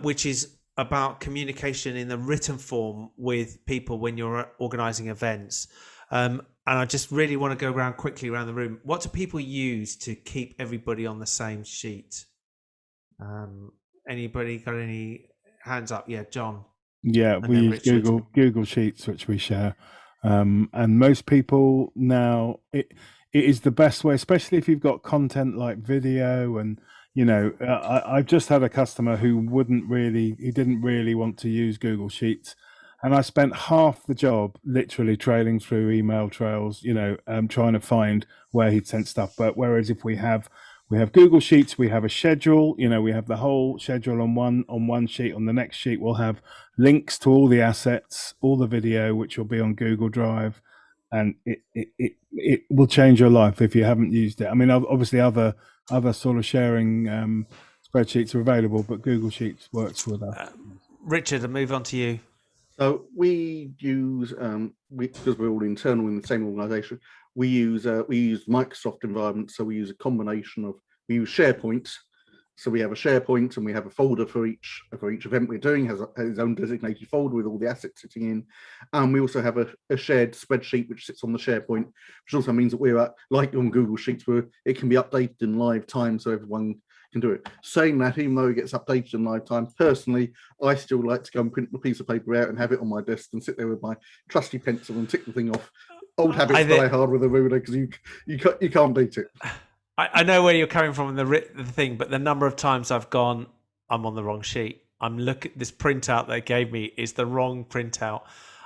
which is about communication in the written form with people when you're organizing events. And I just really want to go quickly around the room. What do people use to keep everybody on the same sheet? Anybody got any hands up? Yeah, John. Yeah, we use Google Sheets, which we share. And most people now, it is the best way, especially if you've got content like video. And I've just had a customer who didn't really want to use Google Sheets, and I spent half the job literally trailing through email trails, trying to find where he'd sent stuff. But whereas if we have Google Sheets, we have a schedule, we have the whole schedule on one sheet. On the next sheet, we'll have links to all the assets, all the video, which will be on Google Drive, and it will change your life if you haven't used it. I mean, obviously other sort of sharing spreadsheets are available, but Google Sheets works with us. Richard, I'll move on to you. So we use because we're all internal in the same organization, we use Microsoft environments. So we use a combination of, we use SharePoint. So we have a SharePoint and we have a folder for each event we're doing, has its own designated folder with all the assets sitting in. And we also have a shared spreadsheet which sits on the SharePoint, which also means that we're like on Google Sheets, where it can be updated in live time so everyone can do it. Saying that, even though it gets updated in live time, personally, I still like to go and print the piece of paper out and have it on my desk and sit there with my trusty pencil and tick the thing off. Old habits die hard with a ruler, because you can't beat it. I know where you're coming from in the thing, but the number of times I've gone, I'm on the wrong sheet. I'm looking, this printout they gave me is the wrong printout.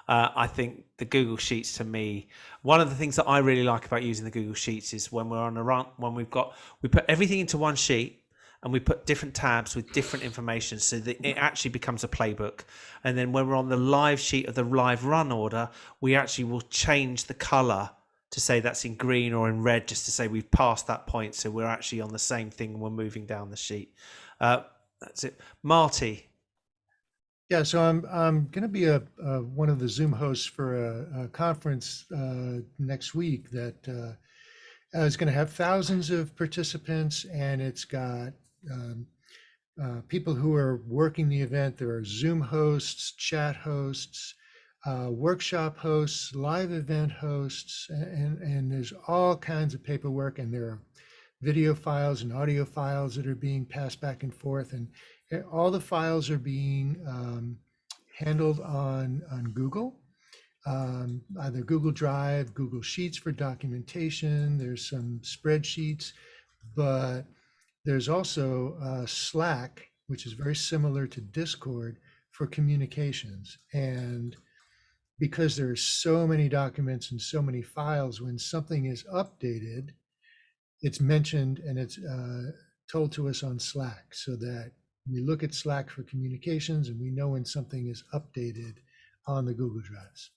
I think the Google Sheets, to me, one of the things that I really like about using the Google Sheets is when we're on a run, when we put everything into one sheet and we put different tabs with different information so that it actually becomes a playbook. And then when we're on the live sheet of the live run order, we actually will change the color to say that's in green or in red, just to say we've passed that point. So we're actually on the same thing when we're moving down the sheet. That's it. Marty. Yeah, so I'm going to be one of the Zoom hosts for a conference next week that is going to have thousands of participants, and it's got people who are working the event. There are Zoom hosts, chat hosts, workshop hosts, live event hosts, and there's all kinds of paperwork, and there are video files and audio files that are being passed back and forth, and all the files are being handled on Google, either Google Drive, Google Sheets for documentation. There's some spreadsheets, but there's also Slack, which is very similar to Discord for communications. And because there are so many documents and so many files, when something is updated, it's mentioned and it's told to us on Slack, so that we look at Slack for communications and we know when something is updated on the Google Drives.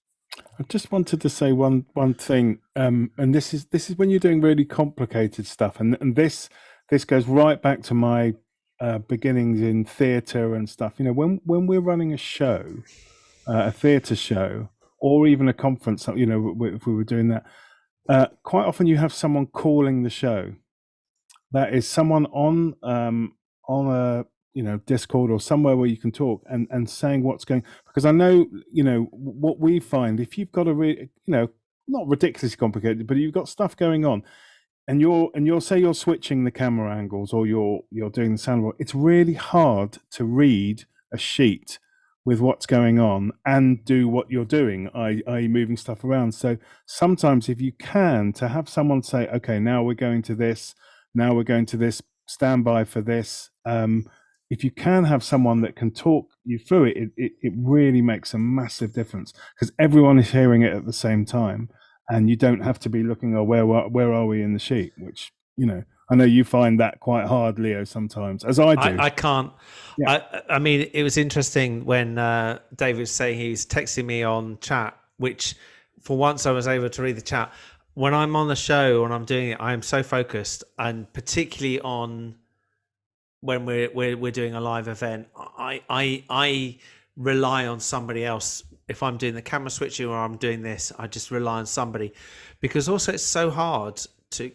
I just wanted to say one thing, and this is when you're doing really complicated stuff, and this goes right back to my beginnings in theatre and stuff. When we're running a show, a theatre show, or even a conference, if we were doing that, quite often you have someone calling the show. That is someone on a Discord or somewhere where you can talk and saying what's going, because I know, what we find, if you've got a not ridiculously complicated, but you've got stuff going on, and you're say you're switching the camera angles or you're doing the soundboard, it's really hard to read a sheet with what's going on and do what you're doing, i.e. moving stuff around. So sometimes if you can, to have someone say, okay, now we're going to this, stand by for this. If you can have someone that can talk you through it, it really makes a massive difference, because everyone is hearing it at the same time, and you don't have to be looking, where are we in the sheet, which, I know you find that quite hard, Leo, sometimes, as I do. I can't. Yeah. I mean, it was interesting when David was saying he's texting me on chat, which for once I was able to read the chat. When I'm on the show and I'm doing it, I am so focused, and particularly on when we're doing a live event, I rely on somebody else. If I'm doing the camera switching or I'm doing this, I just rely on somebody, because also it's so hard to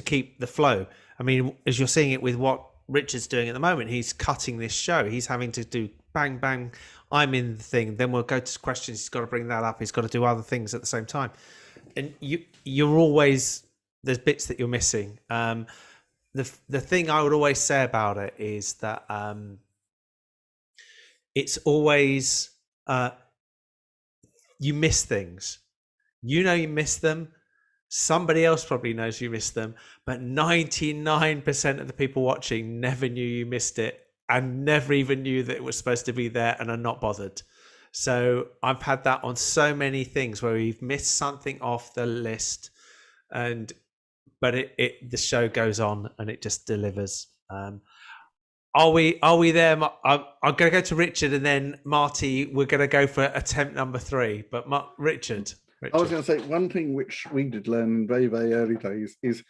keep the flow. I mean, as you're seeing it with what Richard's doing at the moment, he's cutting this show. He's having to do bang, bang. I'm in the thing. Then we'll go to questions. He's got to bring that up. He's got to do other things at the same time. And you're always, there's bits that you're missing. The thing I would always say about it is that it's always you miss things. You miss them. Somebody else probably knows you missed them, but 99% of the people watching never knew you missed it and never even knew that it was supposed to be there and are not bothered. So I've had that on so many things where we've missed something off the list, but the show goes on and it just delivers. Are we there? I'm going to go to Richard, and then Marty, we're going to go for attempt number 3. But Richard. I was going to say, one thing which we did learn in very, very early days is,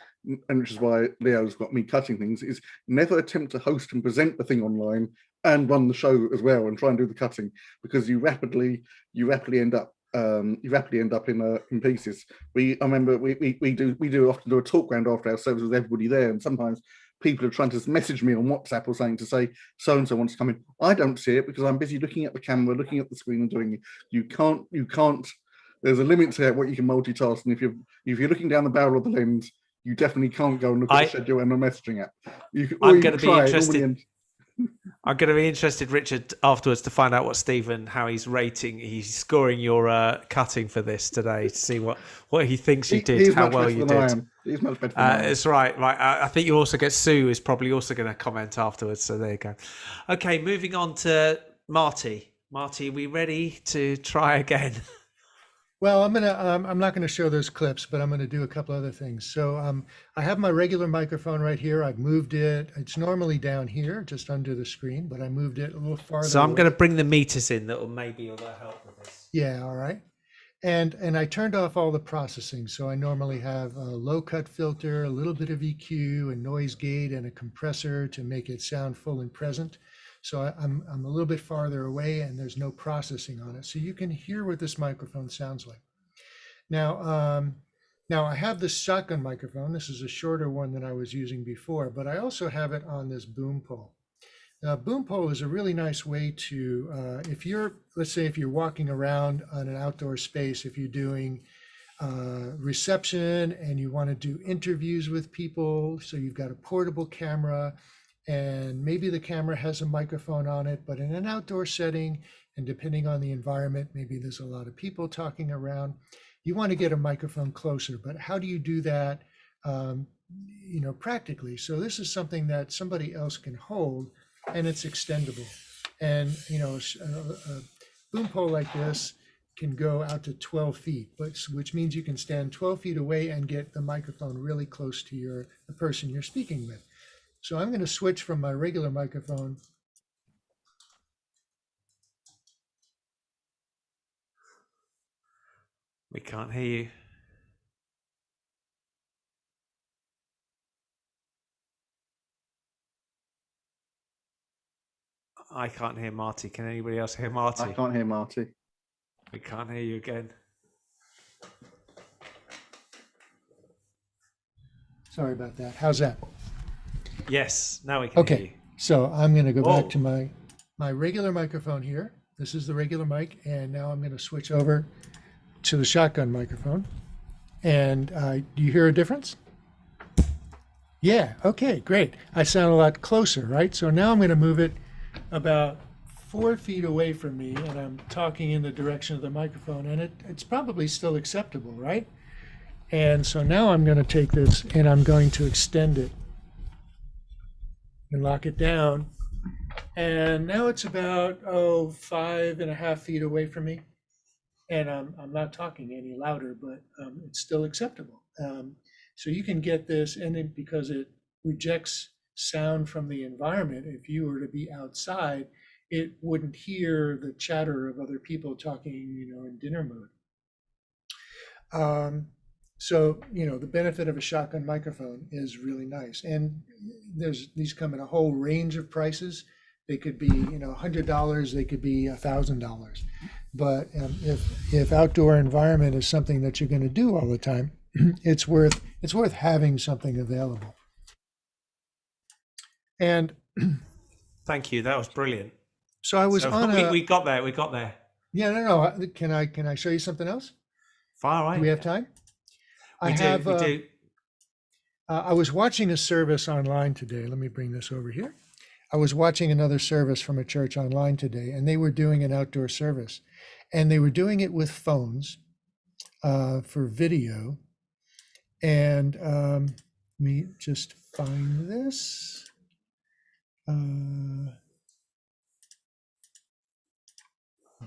and which is why Leo's got me cutting things, is never attempt to host and present the thing online and run the show as well and try and do the cutting, because you rapidly end up in pieces. I remember we often do a talk round after our service with everybody there, and sometimes people are trying to message me on WhatsApp or something to say so and so wants to come in. I don't see it because I'm busy looking at the camera, looking at the screen, and doing it. You can't. There's a limit to what you can multitask, and if you're looking down the barrel of the lens, you definitely can't go and look at the schedule and a messaging app. I'm going to be interested, Richard, afterwards to find out what how he's scoring your cutting for this today, to see what he thinks you did, how well you did. He's much better than I am. It's right. I think you also get Sue is probably also going to comment afterwards. So there you go. Okay, moving on to Marty. Marty, are we ready to try again? Well, I'm not gonna show those clips, but I'm gonna do a couple other things. So I have my regular microphone right here. I've moved it. It's normally down here, just under the screen, but I moved it a little farther. So I'm going to bring the meters in that will help with this. Yeah, all right. And I turned off all the processing. So I normally have a low cut filter, a little bit of EQ, a noise gate, and a compressor to make it sound full and present. So I'm a little bit farther away, and there's no processing on it. So you can hear what this microphone sounds like. Now I have this shotgun microphone. This is a shorter one than I was using before, but I also have it on this boom pole. Now, boom pole is a really nice way to, let's say if you're walking around on an outdoor space, if you're doing reception and you want to do interviews with people, so you've got a portable camera, and maybe the camera has a microphone on it, but in an outdoor setting, and depending on the environment, maybe there's a lot of people talking around, you want to get a microphone closer. But how do you do that, practically? So this is something that somebody else can hold, and it's extendable. And, a boom pole like this can go out to 12 feet, which means you can stand 12 feet away and get the microphone really close to the person you're speaking with. So I'm going to switch from my regular microphone. We can't hear you. I can't hear Marty. Can anybody else hear Marty? I can't hear Marty. We can't hear you again. Sorry about that. How's that? Yes, now we can hear you. So I'm going to go back to Whoa. my regular microphone here. This is the regular mic, and now I'm going to switch over to the shotgun microphone. And do you hear a difference? Yeah, okay, great. I sound a lot closer, right? So now I'm going to move it about 4 feet away from me, and I'm talking in the direction of the microphone, and it's probably still acceptable, right? And so now I'm going to take this and I'm going to extend it and lock it down. And now it's about 5.5 feet away from me, and I'm not talking any louder, but it's still acceptable. So you can get this, and it, because it rejects sound from the environment, if you were to be outside, it wouldn't hear the chatter of other people talking, in dinner mode. So, the benefit of a shotgun microphone is really nice. And these come in a whole range of prices. They could be, $100, they could be $1,000. But if outdoor environment is something that you're going to do all the time, it's worth having something available. And Thank you. That was brilliant. so I was So on a, we got there. We got there. yeah, no. Can I show you something else? Far away. Do we have time? We do. I was watching a service online today. Let me bring this over here. I was watching another service from a church online today, and they were doing an outdoor service, and they were doing it with phones for video. And let me just find this. I'll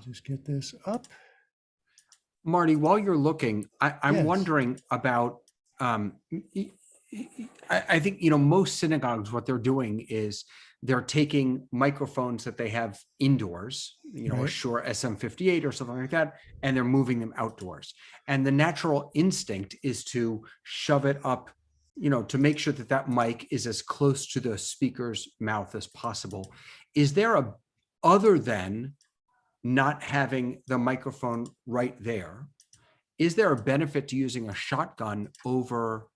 just get this up. Marty, while you're looking, I'm Yes. wondering about, I think, most synagogues, what they're doing is they're taking microphones that they have indoors, a Right. Shure SM58 or something like that, and they're moving them outdoors. And the natural instinct is to shove it up, to make sure that that mic is as close to the speaker's mouth as possible. Is there other than not having the microphone right there, is there a benefit to using a shotgun over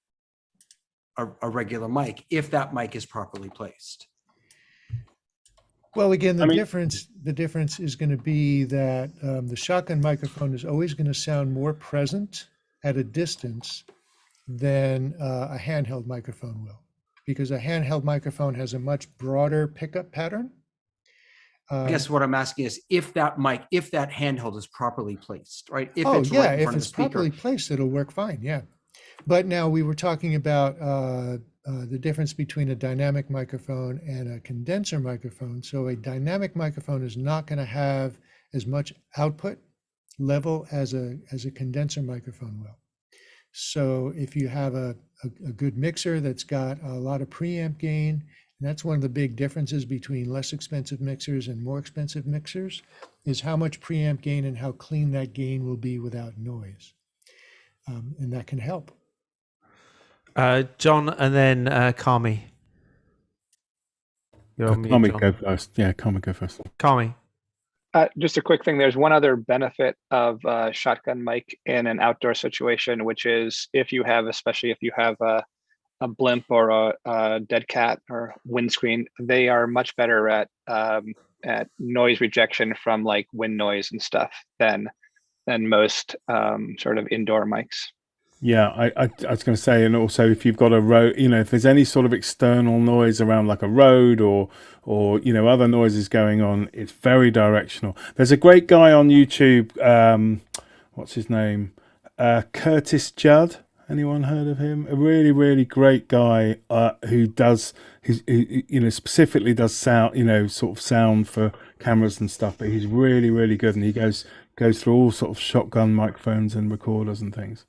a regular mic if that mic is properly placed? Well, again, I mean- the difference is going to be that the shotgun microphone is always going to sound more present at a distance than a handheld microphone will, because a handheld microphone has a much broader pickup pattern. I guess what I'm asking is if that handheld is properly placed, right? If Oh, it's yeah, right in if front of the it's speaker. properly placed, it'll work fine, yeah. But now we were talking about the difference between a dynamic microphone and a condenser microphone. So a dynamic microphone is not going to have as much output level as a condenser microphone will. So if you have a good mixer that's got a lot of preamp gain, and that's one of the big differences between less expensive mixers and more expensive mixers, is how much preamp gain and how clean that gain will be without noise. And that can help. John, and then Kami. You're on mute, Kami John. go first. Yeah, Kami go first. Kami. Just a quick thing. There's one other benefit of shotgun mic in an outdoor situation, which is especially if you have a blimp or a dead cat or windscreen, they are much better at noise rejection from like wind noise and stuff than most sort of indoor mics. Yeah, I was going to say, and also if you've got a road, if there's any sort of external noise around like a road or other noises going on, it's very directional. There's a great guy on YouTube, what's his name? Curtis Judd. Anyone heard of him? A really, really great guy who specifically does sound, sort of sound for cameras and stuff. But he's really, really good, and he goes through all sort of shotgun microphones and recorders and things.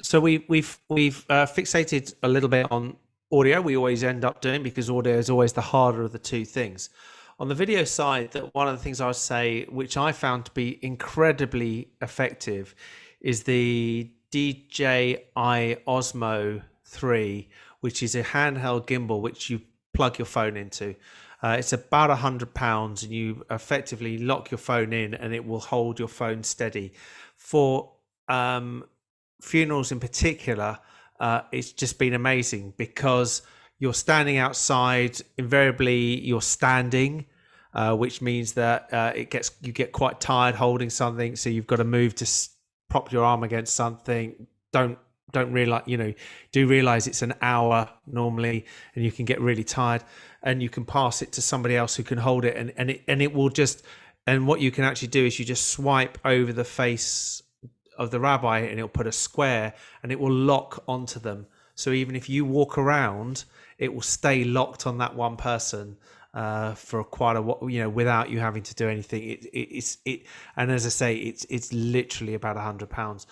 So we've fixated a little bit on audio. We always end up doing, because audio is always the harder of the two things. On the video side, that one of the things I would say, which I found to be incredibly effective, is the DJI Osmo 3, which is a handheld gimbal which you plug your phone into. It's about £100, and you effectively lock your phone in, and it will hold your phone steady. For funerals in particular, it's just been amazing, because you're standing outside, invariably you're standing, which means that you get quite tired holding something, so you've got to move to prop your arm against something. Don't realize, do realize it's an hour normally, and you can get really tired, and you can pass it to somebody else who can hold it, and it will just. And what you can actually do is you just swipe over the face of the rabbi, and it'll put a square, and it will lock onto them. So even if you walk around, it will stay locked on that one person for quite a while, without you having to do anything. And as I say, it's literally about £100.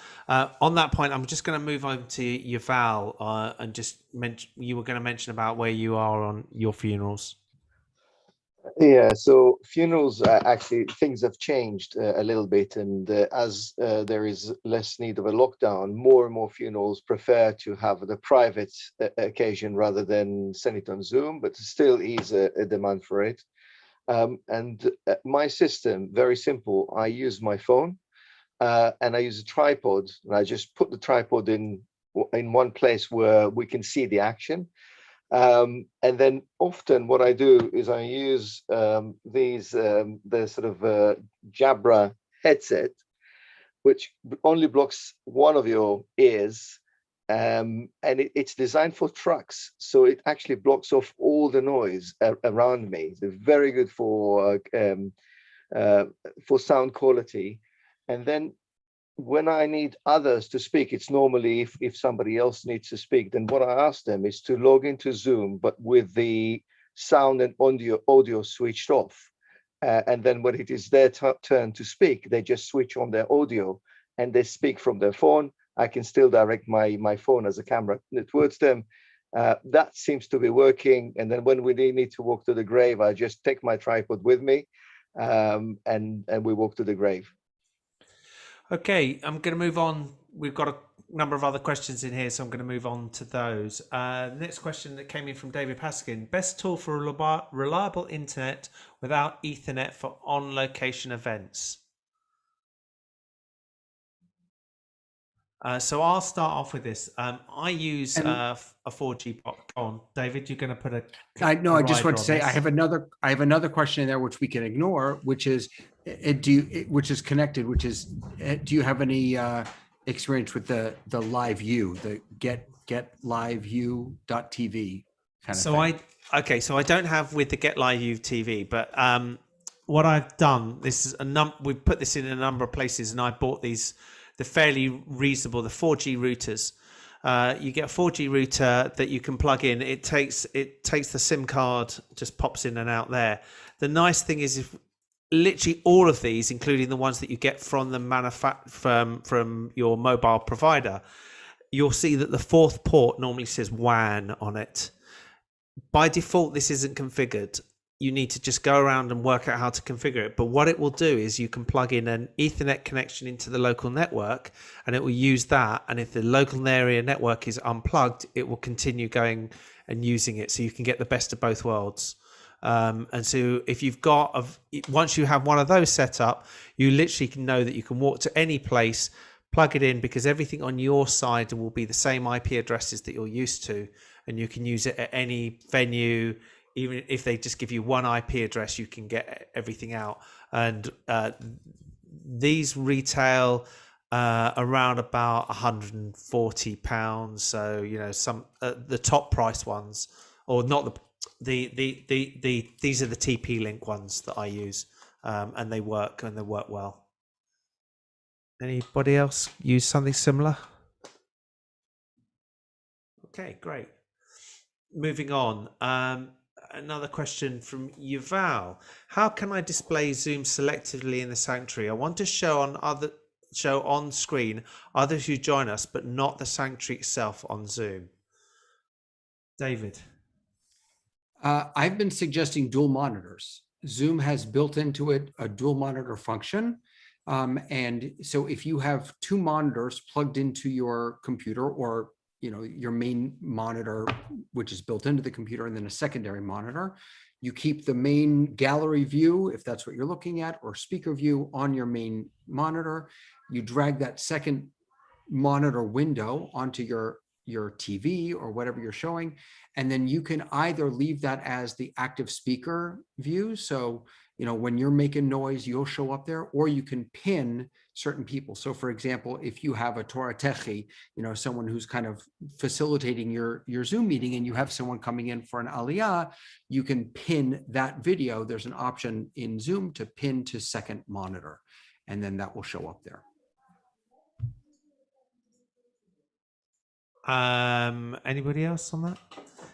On that point, I'm just going to move over to Yuval and just mention. You were going to mention about where you are on your funerals. Yeah, so funerals, actually, things have changed a little bit. And as there is less need of a lockdown, more and more funerals prefer to have the private occasion rather than send it on Zoom, but still is a demand for it. And my system, very simple. I use my phone and I use a tripod. And I just put the tripod in one place where we can see the action. And then often what I do is I use the sort of Jabra headset, which only blocks one of your ears, and it's designed for trucks, so it actually blocks off all the noise around me. It's very good for sound quality. And then when I need others to speak, it's normally if somebody else needs to speak, then what I ask them is to log into Zoom, but with the sound and audio switched off. And then when it is their turn to speak, they just switch on their audio and they speak from their phone. I can still direct my phone as a camera towards them. That seems to be working. And then when we need to walk to the grave, I just take my tripod with me and we walk to the grave. Okay, I'm going to move on. We've got a number of other questions in here, so I'm going to move on to those. The next question that came in from David Paskin. Best tool for reliable internet without Ethernet for on-location events? So I'll start off with this. I use a 4G box. Go on, David, you're going to put a... I just want to say I have another question in there which we can ignore, which is connected, which is, do you have any experience with the live view, the getliveview.tv kind of thing? So I don't have with the Get Live View TV, but what I've done, this is we've put this in a number of places, and I bought these. They're fairly reasonable, the 4G routers. You get a 4G router that you can plug in. It takes the SIM card, just pops in and out there. The nice thing is, if literally all of these, including the ones that you get from the from your mobile provider, you'll see that the fourth port normally says WAN on it. By default, this isn't configured. You need to just go around and work out how to configure it. But what it will do is you can plug in an Ethernet connection into the local network, and it will use that. And if the local area network is unplugged, it will continue going and using it. So you can get the best of both worlds. And so if you've got, once you have one of those set up, you literally can know that you can walk to any place, plug it in, because everything on your side will be the same IP addresses that you're used to. And you can use it at any venue. Even if they just give you one IP address, you can get everything out. And these retail around about £140. So some the top price ones, or not these are the TP-Link ones that I use, and they work well. Anybody else use something similar? Okay, great. Moving on. Another question from Yuval. How can I display Zoom selectively in the sanctuary? I want to show on screen others who join us, but not the sanctuary itself on Zoom. David. I've been suggesting dual monitors. Zoom has built into it a dual monitor function. And so if you have two monitors plugged into your computer, or your main monitor, which is built into the computer, and then a secondary monitor, you keep the main gallery view, if that's what you're looking at, or speaker view on your main monitor. You drag that second monitor window onto your your TV or whatever you're showing. And then you can either leave that as the active speaker view. So, when you're making noise, you'll show up there, or you can pin certain people. So for example, if you have a Torah Techi, someone who's kind of facilitating your Zoom meeting, and you have someone coming in for an Aliyah, you can pin that video. There's an option in Zoom to pin to second monitor, and then that will show up there. Anybody else on that?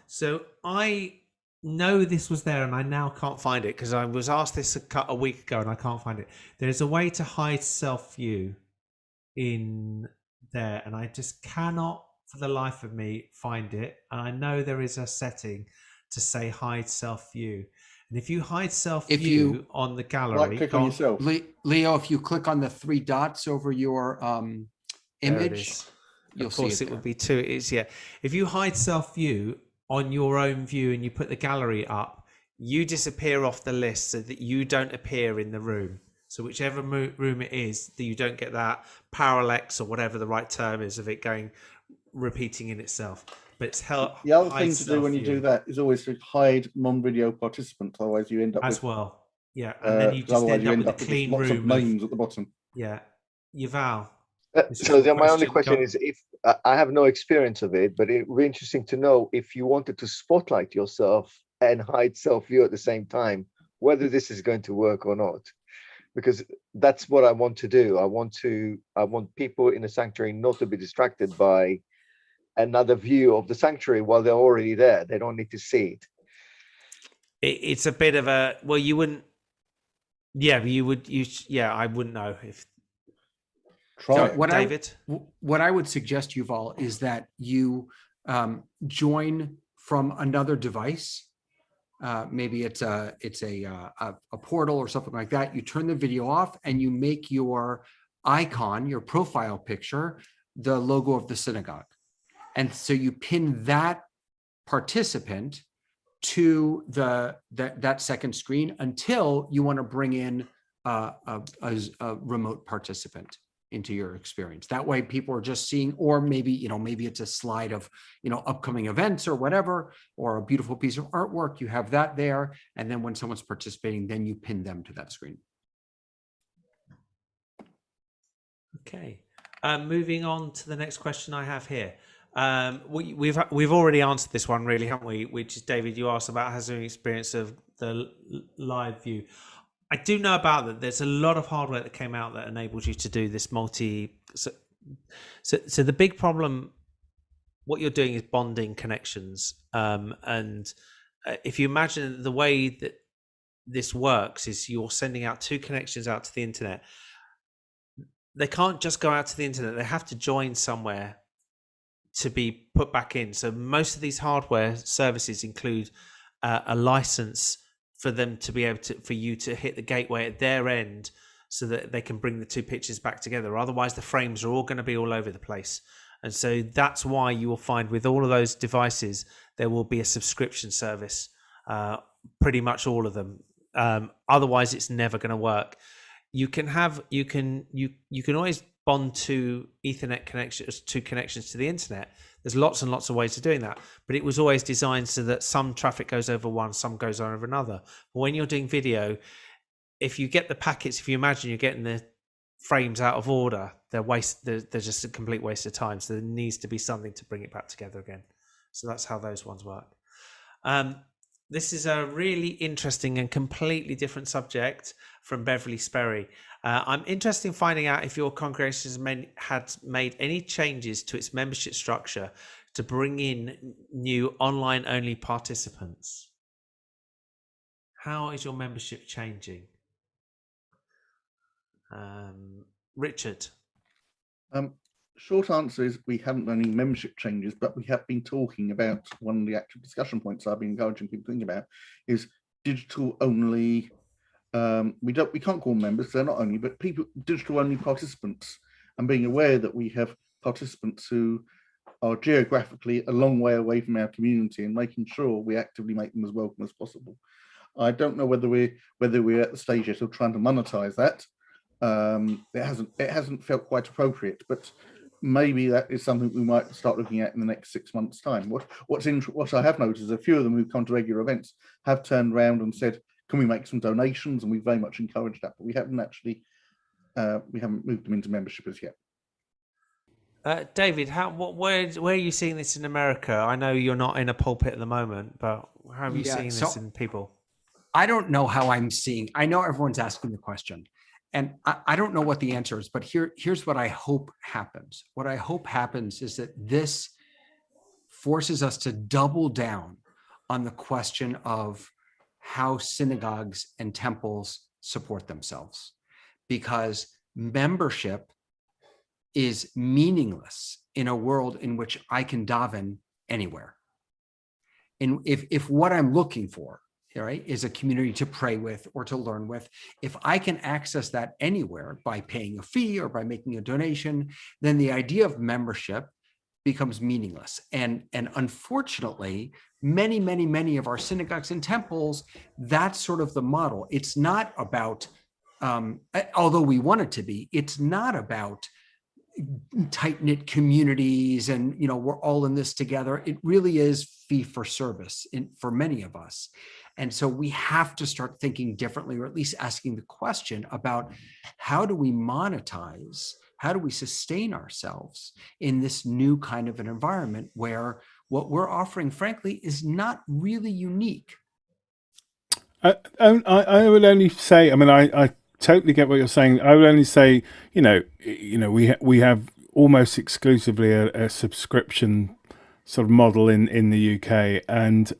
So I know this was there, and I now can't find it because I was asked this a week ago and I can't find it. There's a way to hide self view in there, and I just cannot for the life of me find it. And I know there is a setting to say hide self view. And if you hide self view on the gallery, click on yourself. Leo, if you click on the three dots over your image, of course it would be two. It is, yeah. If you hide self view on your own view and you put the gallery up, you disappear off the list so that you don't appear in the room. So whichever room it is, that you don't get that parallax or whatever the right term is of it repeating in itself. But it's the other thing to do when you do that is always to hide non-video participants. Otherwise, you end up as well. Yeah, and then you just end up with a clean room. Lots of names at the bottom. Yeah, Yuval. So my only question is, if I have no experience of it, but it would be interesting to know if you wanted to spotlight yourself and hide self-view at the same time, whether this is going to work or not. Because that's what I want to do. I want people in the sanctuary not to be distracted by another view of the sanctuary while they're already there. They don't need to see it. It's a bit of a, well, you wouldn't. Yeah, I wouldn't know if. David. What I would suggest, Yuval, is that you join from another device. Maybe it's a portal or something like that. You turn the video off and you make your icon, your profile picture, the logo of the synagogue. And so you pin that participant to that second screen until you want to bring in a remote participant into your experience. That way people are just seeing, or maybe it's a slide of upcoming events or whatever, or a beautiful piece of artwork. You have that there, and then when someone's participating, then you pin them to that screen. Okay, moving on to the next question I have here. We've already answered this one, really, haven't we? Which is, David, you asked about has an experience of the live view. I do know about that. There's a lot of hardware that came out that enables you to do this multi. So the big problem, what you're doing is bonding connections. And if you imagine the way that this works is you're sending out two connections out to the internet. They can't just go out to the internet. They have to join somewhere to be put back in. So most of these hardware services include a license for them to be able to, for you to hit the gateway at their end so that they can bring the two pictures back together. Otherwise the frames are all going to be all over the place. And so that's why you will find with all of those devices, there will be a subscription service, pretty much all of them. Otherwise it's never going to work. You can always bond to Ethernet connections, two connections to the internet. There's lots and lots of ways of doing that, but it was always designed so that some traffic goes over one, some goes over another. But when you're doing video, if you get the packets, if you imagine you're getting the frames out of order, they're just a complete waste of time. So there needs to be something to bring it back together again. So that's how those ones work. This is a really interesting and completely different subject from Beverly Sperry. I'm interested in finding out if your congregation had made any changes to its membership structure to bring in new online-only participants. How is your membership changing? Richard? Short answer is we haven't done any membership changes, but we have been talking about one of the active discussion points I've been encouraging people to think about is digital only. We can't call them members, they're not only, but people, digital only participants, and being aware that we have participants who are geographically a long way away from our community and making sure we actively make them as welcome as possible. I don't know whether we're at the stage yet of trying to monetize that. It hasn't felt quite appropriate, but maybe that is something we might start looking at in the next 6 months' time. What I have noticed is a few of them who've come to regular events have turned around and said, "Can we make some donations?" And we very much encouraged that, but we haven't actually moved them into membership as yet. David, where are you seeing this in America? I know you're not in a pulpit at the moment, but how have you seen this in people? I don't know how I'm seeing. I know everyone's asking the question, and I don't know what the answer is, but here's what I hope happens. What I hope happens is that this forces us to double down on the question of how synagogues and temples support themselves, because membership is meaningless in a world in which I can daven anywhere. And if what I'm looking for, right, is a community to pray with or to learn with, if I can access that anywhere by paying a fee or by making a donation, then the idea of membership becomes meaningless. And unfortunately, many of our synagogues and temples, that's sort of the model. It's not about, although we want it to be, it's not about tight-knit communities and we're all in this together. It really is fee for service for many of us. And so we have to start thinking differently, or at least asking the question about how do we monetize, how do we sustain ourselves in this new kind of an environment where what we're offering, frankly, is not really unique. I would only say, I mean, I totally get what you're saying. I would only say, we have almost exclusively a subscription sort of model in the UK, and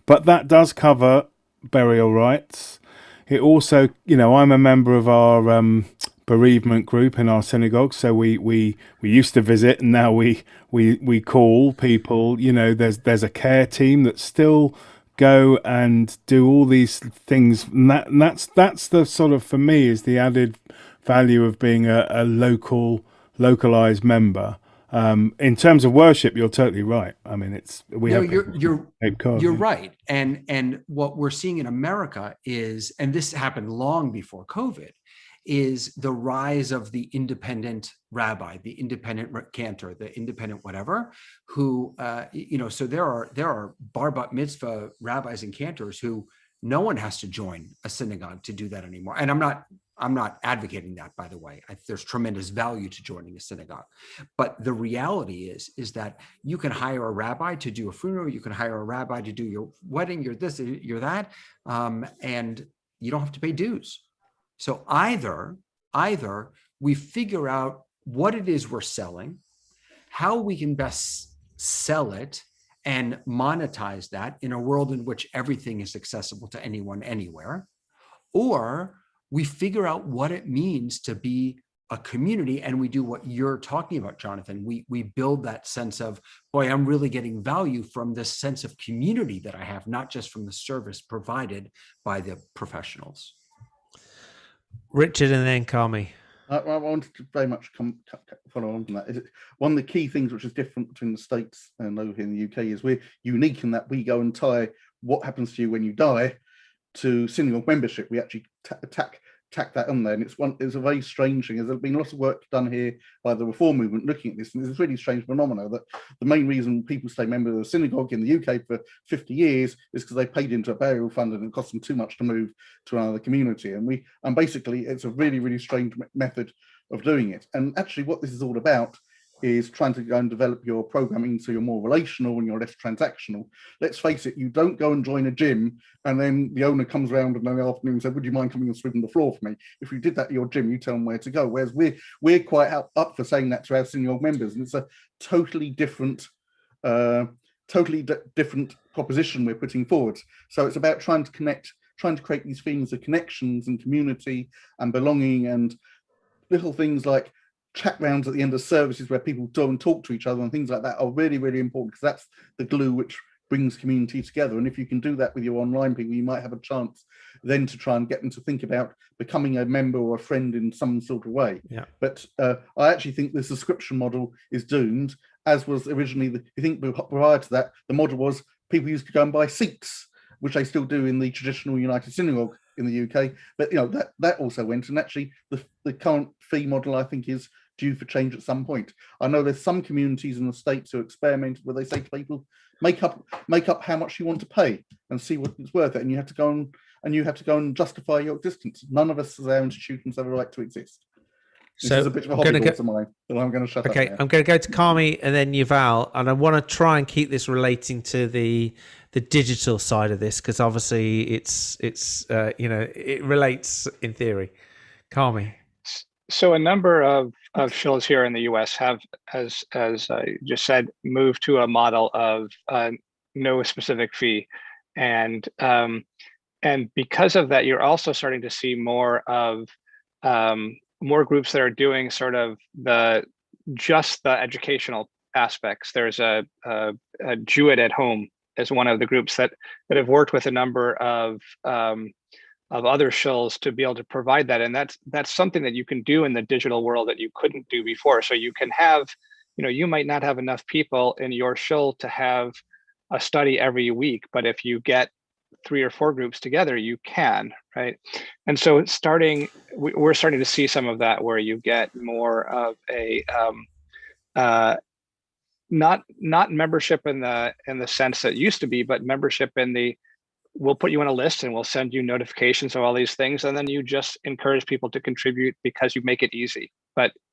but that does cover burial rights. It also, I'm a member of our bereavement group in our synagogue, so we used to visit, and now we call people. There's a care team that still go and do all these things, and that's the sort of, for me, is the added value of being a localized member. In terms of worship, you're totally right. I mean, you're right. And what we're seeing in America is, and this happened long before COVID, is the rise of the independent rabbi, the independent cantor, the independent whatever, who, so there are bar bat mitzvah rabbis and cantors who no one has to join a synagogue to do that anymore. And I'm not advocating that, by the way. There's tremendous value to joining a synagogue. But the reality is that you can hire a rabbi to do a funeral, you can hire a rabbi to do your wedding, you're this, you're that, and you don't have to pay dues. So either we figure out what it is we're selling, how we can best sell it and monetize that in a world in which everything is accessible to anyone, anywhere, or we figure out what it means to be a community, and we do what you're talking about, Jonathan. We build that sense of, boy, I'm really getting value from this sense of community that I have, not just from the service provided by the professionals. Richard and then Carmi. I wanted to very much follow on from that. One of the key things which is different between the States and over here in the UK is we're unique in that we go and tie what happens to you when you die to synagogue membership. We actually tack that on there, and it's a very strange thing. There's been lots of work done here by the Reform movement looking at this, and it's a really strange phenomenon that the main reason people stay members of the synagogue in the UK for 50 years is because they paid into a burial fund and it cost them too much to move to another community. And basically it's a really, really strange method of doing it. And actually what this is all about is trying to go and develop your programming so you're more relational and you're less transactional. Let's face it, you don't go and join a gym and then the owner comes around in the afternoon and says, would you mind coming and sweeping the floor for me? If you did that at your gym, you tell them where to go. Whereas we're quite up for saying that to our synagogue members, and it's a totally different proposition we're putting forward. So it's about trying to create these feelings of connections and community and belonging, and little things like chat rounds at the end of services where people go and talk to each other and things like that are really, really important, because that's the glue which brings community together. And if you can do that with your online people, you might have a chance then to try and get them to think about becoming a member or a friend in some sort of way. Yeah. But I actually think the subscription model is doomed, as was originally, I think prior to that, the model was people used to go and buy seats, which they still do in the traditional United Synagogue in the UK. But that also went, and actually the current fee model, I think, is due for change at some point. I know there's some communities in the States who experiment where they say to people, make up how much you want to pay and see what it's worth it, and you have to go and justify your existence. None of us as our institutions have a right to exist. This is a bit of a hobby horse of mine, but I'm going to shut up now. I'm going to go to Kami and then Yuval, and I want to try and keep this relating to the digital side of this, because obviously it's it relates in theory. Kami. So a number of shulls here in the U.S. have, as I just said, moved to a model of no specific fee, and because of that, you're also starting to see more of more groups that are doing sort of just the educational aspects. There's a Jewett at Home as one of the groups that have worked with a number of other shulls to be able to provide that, and that's something that you can do in the digital world that you couldn't do before. So you can have, you might not have enough people in your shull to have a study every week, but if you get 3 or 4 groups together, you can, right? And so we're starting to see some of that where you get more of a not membership in the sense that it used to be, but membership in the, we'll put you on a list and we'll send you notifications of all these things, and then you just encourage people to contribute because you make it easy.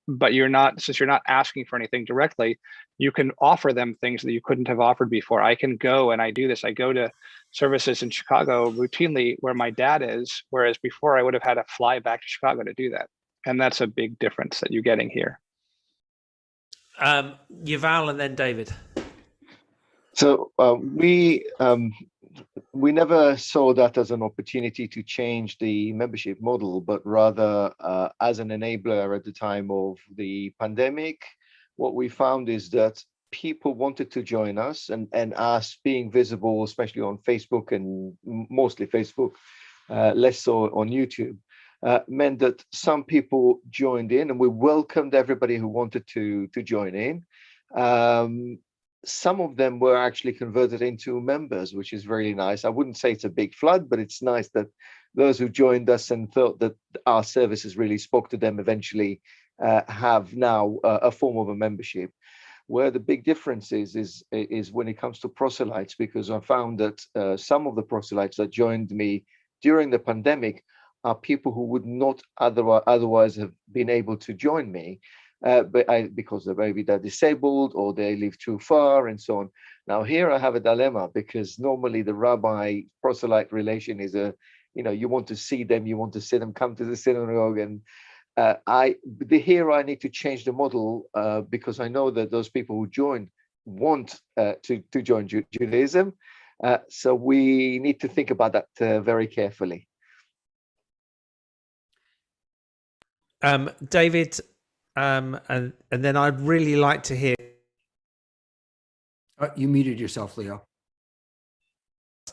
But you're not, since you're not asking for anything directly, you can offer them things that you couldn't have offered before. I can go, and I do this, I go to services in Chicago routinely where my dad is, whereas before I would have had to fly back to Chicago to do that. And that's a big difference that you're getting here. Yuval and then David. So we never saw that as an opportunity to change the membership model, but rather as an enabler at the time of the pandemic. What we found is that people wanted to join us, and us being visible, especially on Facebook and mostly Facebook, less so on YouTube, meant that some people joined in, and we welcomed everybody who wanted to join in. Some of them were actually converted into members, which is really nice. I wouldn't say it's a big flood, but it's nice that those who joined us and thought that our services really spoke to them eventually have now a form of a membership. Where the big difference is when it comes to proselytes, because I found that some of the proselytes that joined me during the pandemic are people who would not otherwise have been able to join me. Because maybe they're disabled or they live too far and so on. Now here I have a dilemma, because normally the rabbi proselyte relation is you want to see them, you want to see them come to the synagogue, and here I need to change the model because I know that those people who join want to join Judaism. So we need to think about that very carefully. David, and then I'd really like to hear. You muted yourself, Leo.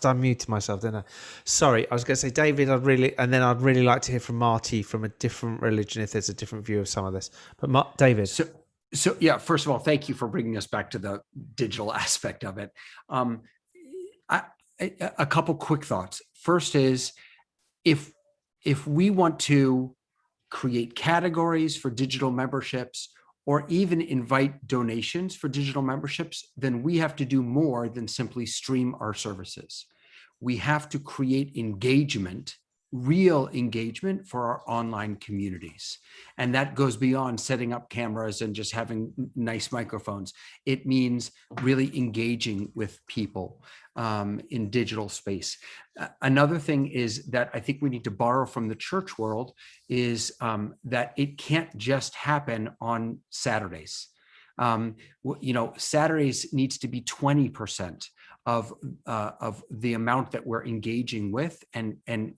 I muted myself, didn't I? Sorry, I was going to say, David, I'd really like to hear from Marty from a different religion if there's a different view of some of this. But David. So yeah, first of all, thank you for bringing us back to the digital aspect of it. A couple quick thoughts. First is, if we want to create categories for digital memberships or even invite donations for digital memberships, then we have to do more than simply stream our services. We have to create engagement, real engagement for our online communities. And that goes beyond setting up cameras and just having nice microphones. It means really engaging with people in digital space. Another thing is that I think we need to borrow from the church world is that it can't just happen on Saturdays. Saturdays needs to be 20% of the amount that we're engaging with and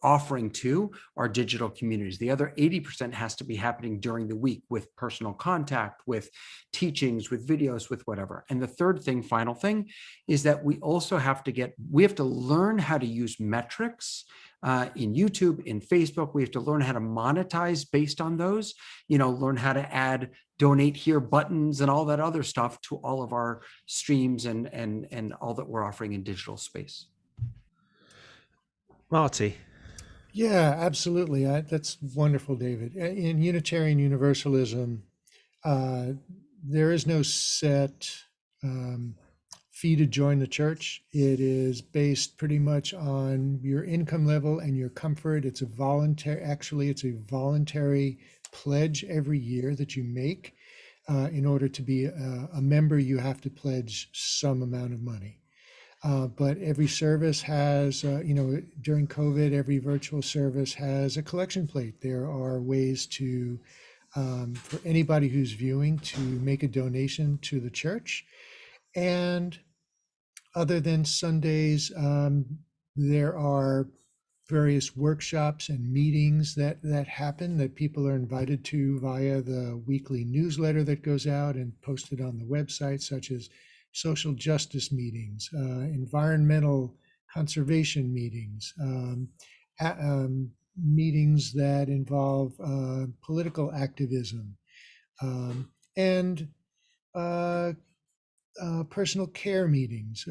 offering to our digital communities. The other 80% has to be happening during the week with personal contact, with teachings, with videos, with whatever. And the third thing, final thing, is that we also have to learn how to use metrics in YouTube, in Facebook. We have to learn how to monetize based on those, learn how to add donate here buttons and all that other stuff to all of our streams and all that we're offering in digital space. Marty. Yeah, absolutely. That's wonderful, David. In Unitarian Universalism, uh, there is no set um, fee to join the church. It is based pretty much on your income level and your comfort. Actually, it's a voluntary pledge every year that you make. In order to be a member, you have to pledge some amount of money. But every service has, during COVID, every virtual service has a collection plate. There are ways for anybody who's viewing to make a donation to the church. And other than Sundays, there are various workshops and meetings that happen that people are invited to via the weekly newsletter that goes out and posted on the website, such as social justice meetings, environmental conservation meetings, meetings that involve political activism, and uh, personal care meetings,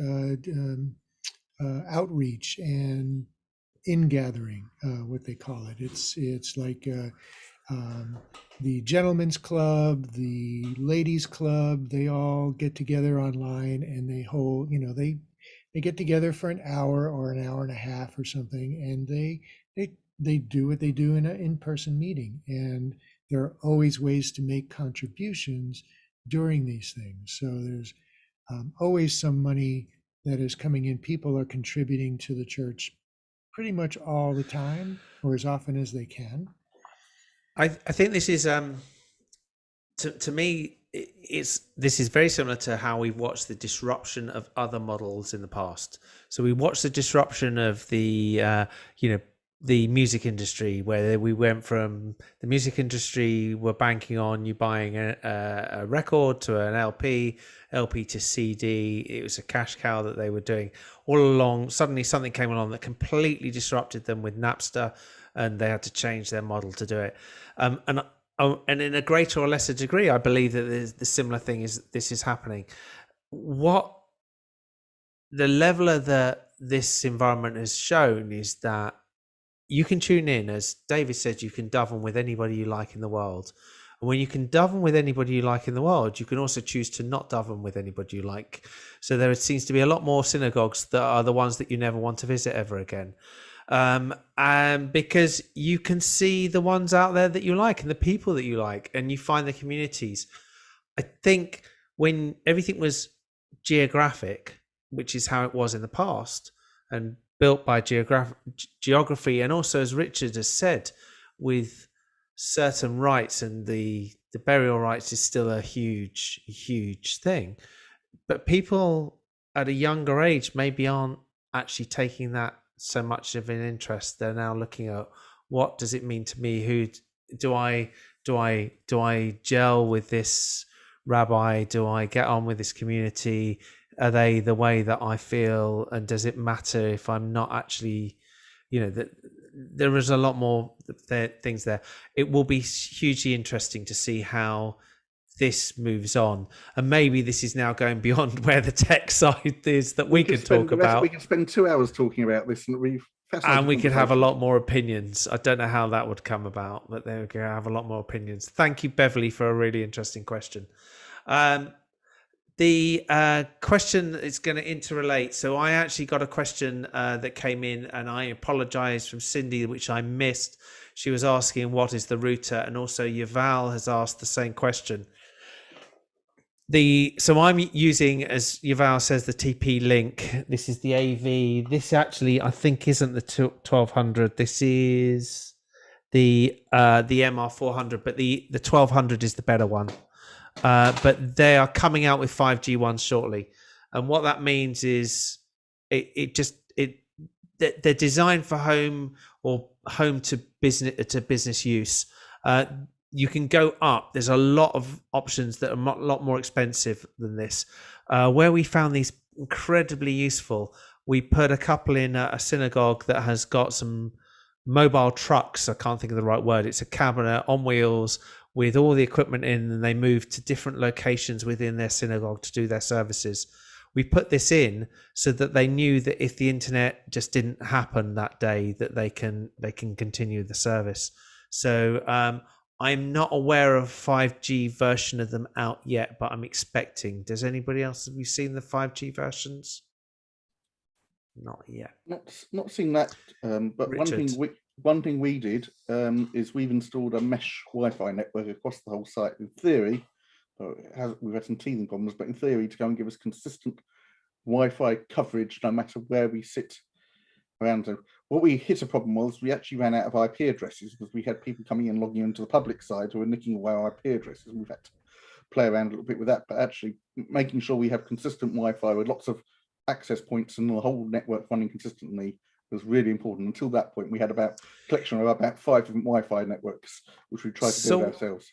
outreach and ingathering, what they call it. It's like the gentlemen's club, the ladies' club. They all get together online and they hold, they get together for an hour or an hour and a half or something, and they do what they do in an in-person meeting. And there are always ways to make contributions during these things. So there's always some money that is coming in. People are contributing to the church pretty much all the time, or as often as they can. I think this is to me this is very similar to how we've watched the disruption of other models in the past. So we watched the disruption of the the music industry, where we went from the music industry were banking on you buying a record to an LP to CD. It was a cash cow that they were doing all along. Suddenly something came along that completely disrupted them with Napster, and they had to change their model to do it. And in a greater or lesser degree, I believe that the similar thing this is happening. What the level of this environment has shown is that you can tune in, as David said, you can daven with anybody you like in the world. And when you can daven with anybody you like in the world, you can also choose to not daven with anybody you like. So there seems to be a lot more synagogues that are the ones that you never want to visit ever again. And because you can see the ones out there that you like and the people that you like, and you find the communities. I think when everything was geographic, which is how it was in the past, and built by geography, and also, as Richard has said, with certain rights, and the burial rights is still a huge thing. But people at a younger age maybe aren't actually taking that so much of an interest. They're now looking at, what does it mean to me? Who do I gel with this rabbi? Do I get on with this community? Are they the way that I feel? And does it matter if I'm not actually, that there is a lot more things there. It will be hugely interesting to see how this moves on. And maybe this is now going beyond where the tech side is that we could talk about. We can spend 2 hours talking about this, and we could have a lot more opinions. I don't know how that would come about, but there we go. Have a lot more opinions. Thank you, Beverly, for a really interesting question. The question is going to interrelate. So I actually got a question that came in, and I apologize, from Cindy, which I missed. She was asking, what is the router? And also Yuval has asked the same question. So I'm using, as Yuval says, the TP link. This is the AV. This actually, I think, isn't the 1200. This is the MR400, but the 1200 is the better one. But they are coming out with 5G ones shortly, and what that means is they're designed for home to business use. You can go up. There's a lot of options that are a lot more expensive than this. Where we found these incredibly useful, we put a couple in a synagogue that has got some mobile trucks. I can't think of the right word. It's a cabinet on wheels with all the equipment in, and they move to different locations within their synagogue to do their services. we put this in so that they knew that if the internet just didn't happen that day, that they can continue the service. So I'm not aware of 5G version of them out yet, but I'm expecting. Does anybody else, have you seen the 5G versions? Not yet. Not seen that. But Richard. one thing we did is we've installed a mesh Wi-Fi network across the whole site. In theory, we've had some teething problems, but in theory, to go and give us consistent Wi-Fi coverage no matter where we sit around. What we hit a problem was we actually ran out of IP addresses because we had people coming in logging into the public side who were nicking away our IP addresses. And we've had to play around a little bit with that, but actually making sure we have consistent Wi-Fi with lots of access points and the whole network running consistently was really important. Until that point, we had a collection of about 5 different Wi-Fi networks, which we tried to build ourselves.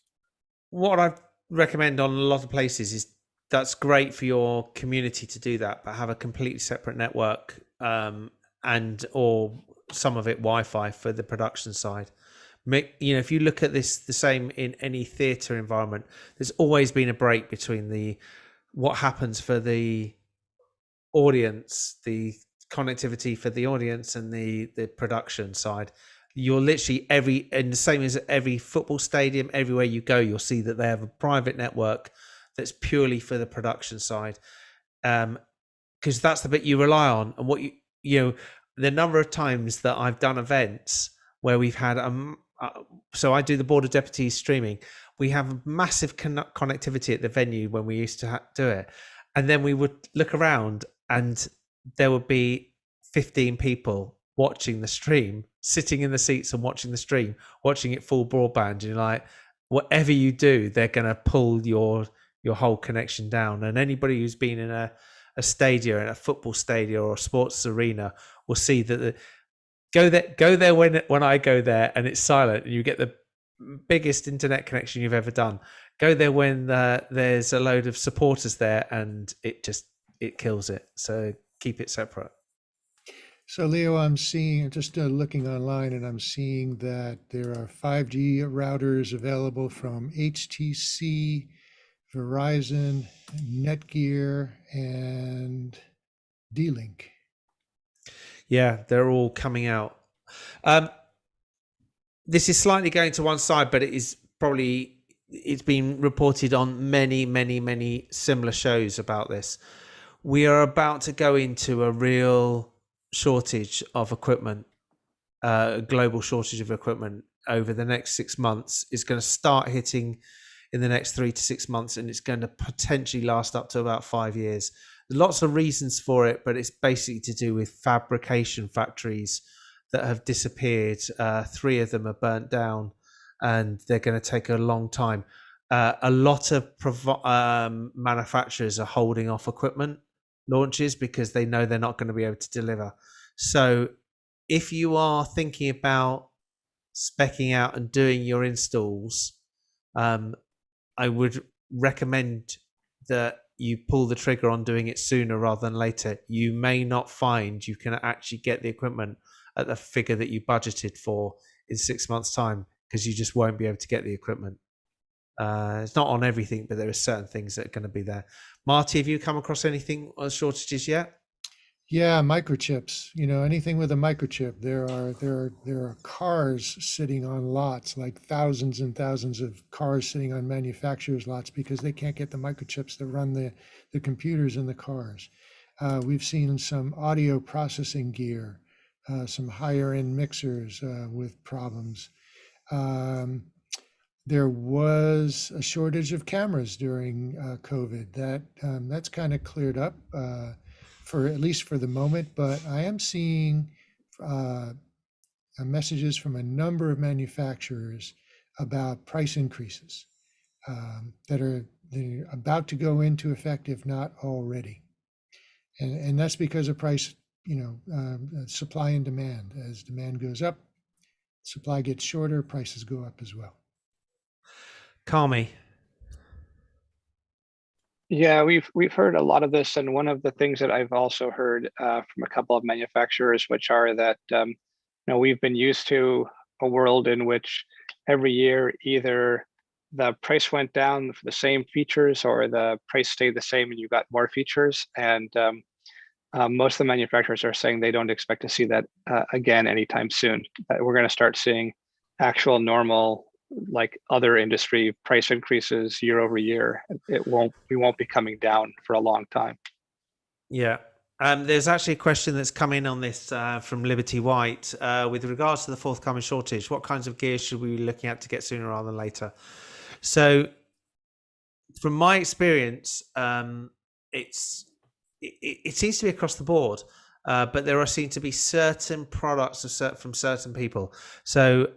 What I recommend on a lot of places is that's great for your community to do that, but have a completely separate network and or some of it Wi-Fi for the production side. If you look at this the same in any theatre environment, there's always been a break between what happens for the audience, the connectivity for the audience, and the production side. You're literally and the same as every football stadium, everywhere you go, you'll see that they have a private network that's purely for the production side, because that's the bit you rely on. And what the number of times that I've done events where we've had so I do the Board of Deputies streaming. We have massive connectivity at the venue when we used to do it, and then we would look around and there would be 15 people watching the stream, sitting in the seats and watching the stream, watching it full broadband. And you're like, whatever you do, they're going to pull your whole connection down. And anybody who's been in a stadium, in a football stadium or a sports arena, will see that go there when I go there and it's silent and you get the biggest internet connection you've ever done. Go there when there's a load of supporters there and it kills it. So keep it separate. So Leo, I'm seeing, just looking online, and I'm seeing that there are 5G routers available from HTC, Verizon, Netgear, and D-Link. Yeah, they're all coming out. This is slightly going to one side, but it's been reported on many similar shows about this. We are about to go into a real shortage of equipment, a global shortage of equipment over the next 6 months. It's going to start hitting in the next 3 to 6 months, and it's going to potentially last up to about 5 years. There's lots of reasons for it, but it's basically to do with fabrication factories that have disappeared. 3 of them are burnt down, and they're going to take a long time. A lot of manufacturers are holding off equipment launches because they know they're not going to be able to deliver. So if you are thinking about speccing out and doing your installs, I would recommend that you pull the trigger on doing it sooner rather than later. You may not find you can actually get the equipment at the figure that you budgeted for in 6 months' time, because you just won't be able to get the equipment. It's not on everything, but there are certain things that are going to be there. Marty, have you come across anything on shortages yet? Yeah, microchips. Anything with a microchip. There are cars sitting on lots, like thousands and thousands of cars sitting on manufacturers' lots because they can't get the microchips that run the computers in the cars. We've seen some audio processing gear, some higher end mixers with problems. There was a shortage of cameras during COVID. That's kind of cleared up for at least for the moment, but I am seeing messages from a number of manufacturers about price increases that they're about to go into effect, if not already. And that's because of price, supply and demand. As demand goes up, supply gets shorter, prices go up as well. Carmi. Yeah, we've heard a lot of this, and one of the things that I've also heard from a couple of manufacturers, which are that we've been used to a world in which every year either the price went down for the same features, or the price stayed the same and you got more features. And most of the manufacturers are saying they don't expect to see that again anytime soon. We're going to start seeing actual normal, like other industry price increases year over year. We won't be coming down for a long time. Yeah. There's actually a question that's come in on this from Liberty White with regards to the forthcoming shortage. What kinds of gear should we be looking at to get sooner rather than later? So, from my experience, it seems to be across the board, but there seem to be certain products from certain people. So,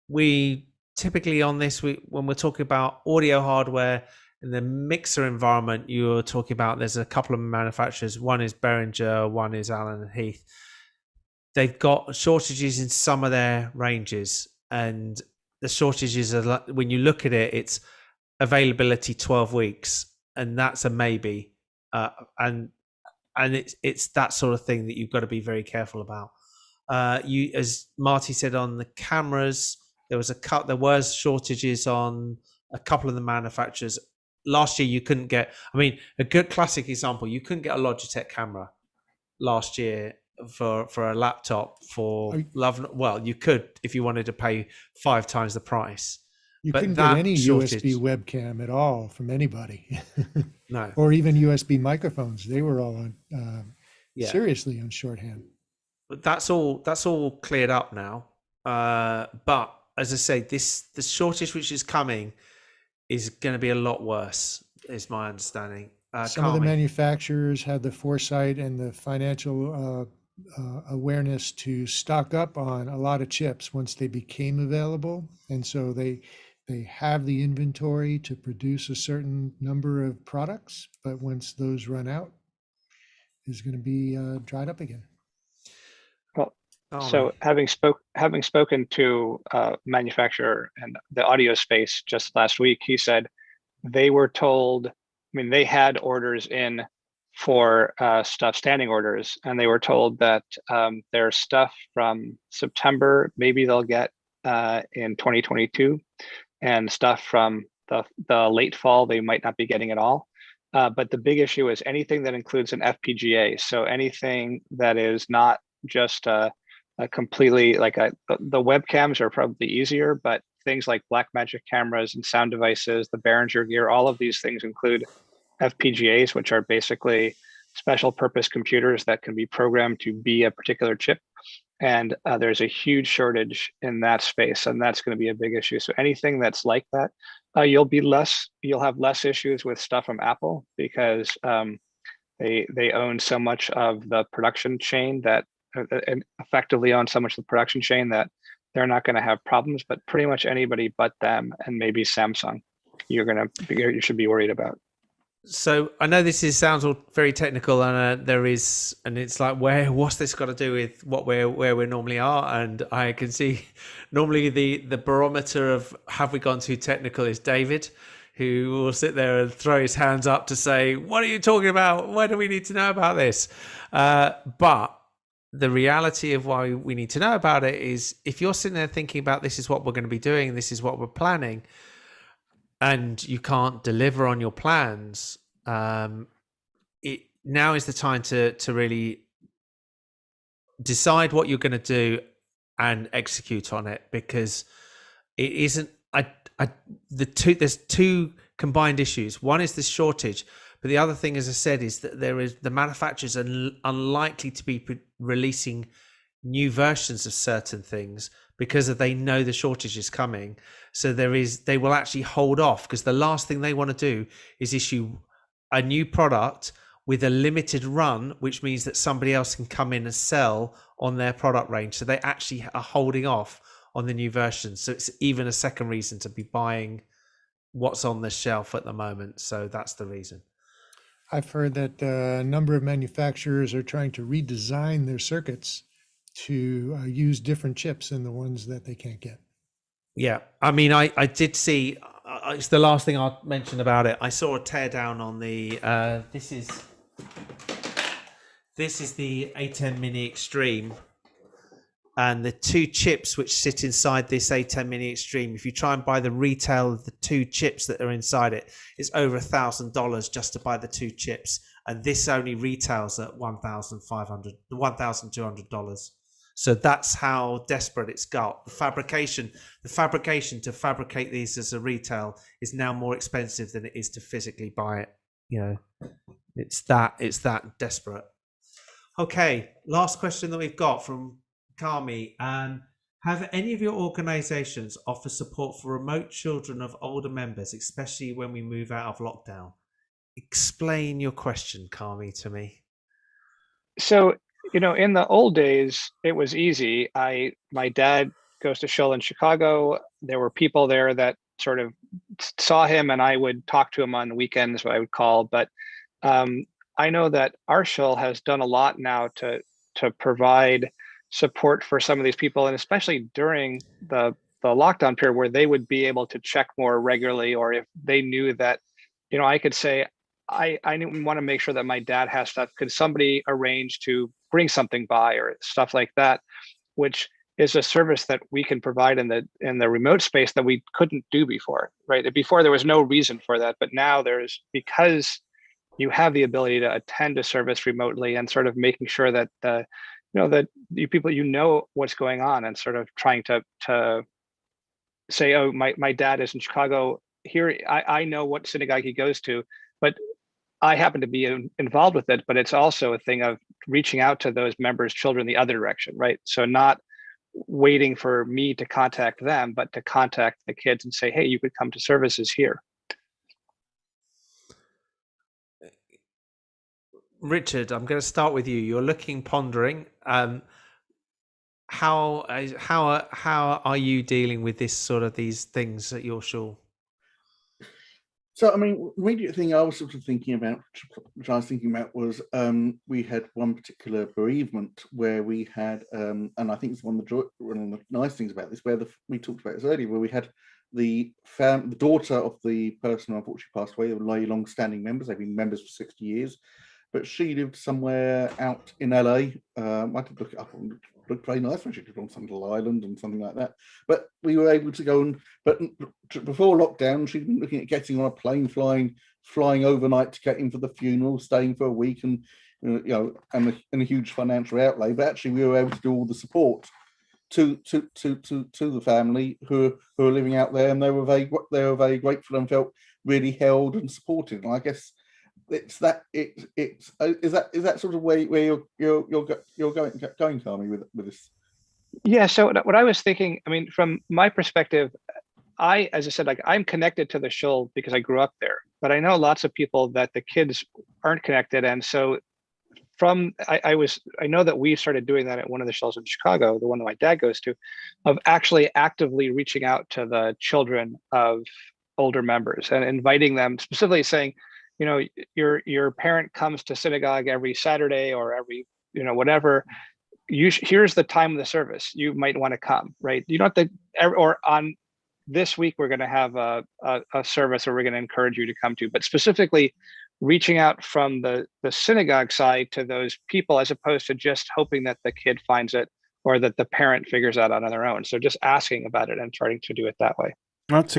we typically on this, when we're talking about audio hardware, in the mixer environment, you're talking about, there's a couple of manufacturers. One is Behringer, one is Allen and Heath. They've got shortages in some of their ranges, and the shortages are, when you look at it, it's availability 12 weeks, and that's a maybe. And it's that sort of thing that you've got to be very careful about. As Marty said, on the cameras, there was shortages on a couple of the manufacturers. Last year, you couldn't get, a good classic example, you couldn't get a Logitech camera last year for a laptop you could if you wanted to pay 5 times the price. You couldn't get any USB webcam at all from anybody. No. Or even USB microphones. They were all on, seriously on shorthand. But that's all cleared up now. But as I say, the shortage which is coming is going to be a lot worse, is my understanding. Some of the manufacturers had the foresight and the financial awareness to stock up on a lot of chips once they became available. And so they have the inventory to produce a certain number of products, but once those run out, is going to be dried up again. Well, so having spoken to a manufacturer in the audio space just last week, he said they were told, they had orders in for stuff, standing orders, and they were told that their stuff from September, maybe they'll get in 2022, and stuff from the late fall, they might not be getting at all. But the big issue is anything that includes an FPGA. So anything that is not just a completely, the webcams are probably easier, but things like Blackmagic cameras and sound devices, the Behringer gear, all of these things include FPGAs, which are basically special purpose computers that can be programmed to be a particular chip. And there's a huge shortage in that space, and that's going to be a big issue. So anything that's like that, you'll have less issues with stuff from Apple, because they own so much of the production chain that effectively own so much of the production chain that they're not going to have problems. But pretty much anybody but them, and maybe Samsung, you should be worried about. So I know this sounds all very technical, and it's like, what's this got to do with where we normally are? And I can see normally the barometer of have we gone too technical is David, who will sit there and throw his hands up to say, what are you talking about? Why do we need to know about this? But the reality of why we need to know about it is, if you're sitting there thinking about, this is what we're going to be doing, this is what we're planning, and you can't deliver on your plans, now is the time to really decide what you're going to do and execute on it, because it isn't. There's two combined issues. One is the shortage, but the other thing, as I said, is that the manufacturers are unlikely to be releasing new versions of certain things because they know the shortage is coming. So they will actually hold off, because the last thing they want to do is issue a new product with a limited run, which means that somebody else can come in and sell on their product range. So they actually are holding off on the new version. So it's even a second reason to be buying what's on the shelf at the moment. So that's the reason. I've heard that a number of manufacturers are trying to redesign their circuits to use different chips than the ones that they can't get. Yeah, I did see. It's the last thing I'll mention about it. I saw a teardown on the. This is the A10 Mini Extreme, And the 2 chips which sit inside this A10 Mini Extreme, if you try and buy the retail of the 2 chips that are inside it, it's over $1,000 just to buy the 2 chips. And this only retails at $1,200. So that's how desperate it's got. The fabrication to fabricate these as a retail is now more expensive than it is to physically buy it. It's that desperate. Okay, last question that we've got from Kami. Have any of your organizations offer support for remote children of older members, especially when we move out of lockdown? Explain your question, Kami, to me. So, in the old days, it was easy. My dad goes to shul in Chicago. There were people there that sort of saw him, and I would talk to him on the weekends, what I would call. But I know that our shul has done a lot now to provide support for some of these people, and especially during the lockdown period, where they would be able to check more regularly, or if they knew that, I could say, I want to make sure that my dad has stuff. Could somebody arrange to bring something by or stuff like that, which is a service that we can provide in the remote space that we couldn't do before, right? Before there was no reason for that, but now because you have the ability to attend a service remotely and sort of making sure that that you people, what's going on, and sort of trying to say, oh, my dad is in Chicago here. I know what synagogue he goes to, but I happen to be involved with it, but it's also a thing of reaching out to those members' children the other direction, right? So not waiting for me to contact them, but to contact the kids and say, hey, you could come to services here. Richard, I'm going to start with you. You're pondering. How are you dealing with these things at your shul? So, I mean, the immediate thing I was sort of thinking about, was we had one particular bereavement where we had, and I think it's one of the nice things about this, we talked about this earlier, where we had the daughter of the person who unfortunately passed away. They were long-standing members. They've been members for 60 years. But she lived somewhere out in LA. I did look it up. It looked very nice when she lived on some little island and something like that. But we were able to go but before lockdown, she'd been looking at getting on a plane, flying overnight to get in for the funeral, staying for a week, and and a huge financial outlay. But actually, we were able to do all the support to the family who are living out there, and they were very grateful and felt really held and supported. And I guess is that sort of where you're going, Kami, with this? Yeah. So what I was thinking, I mean, from my perspective, as I said, I'm connected to the shul because I grew up there, but I know lots of people that the kids aren't connected, and so I know that we started doing that at one of the shuls in Chicago, the one that my dad goes to, of actually actively reaching out to the children of older members and inviting them, specifically saying, your parent comes to synagogue every Saturday or every, whatever. Here's the time of the service. You might want to come, right? You don't have to, or on this week, we're going to have a service where we're going to encourage you to come to, but specifically reaching out from the synagogue side to those people, as opposed to just hoping that the kid finds it or that the parent figures out on their own. So just asking about it and trying to do it that way. It's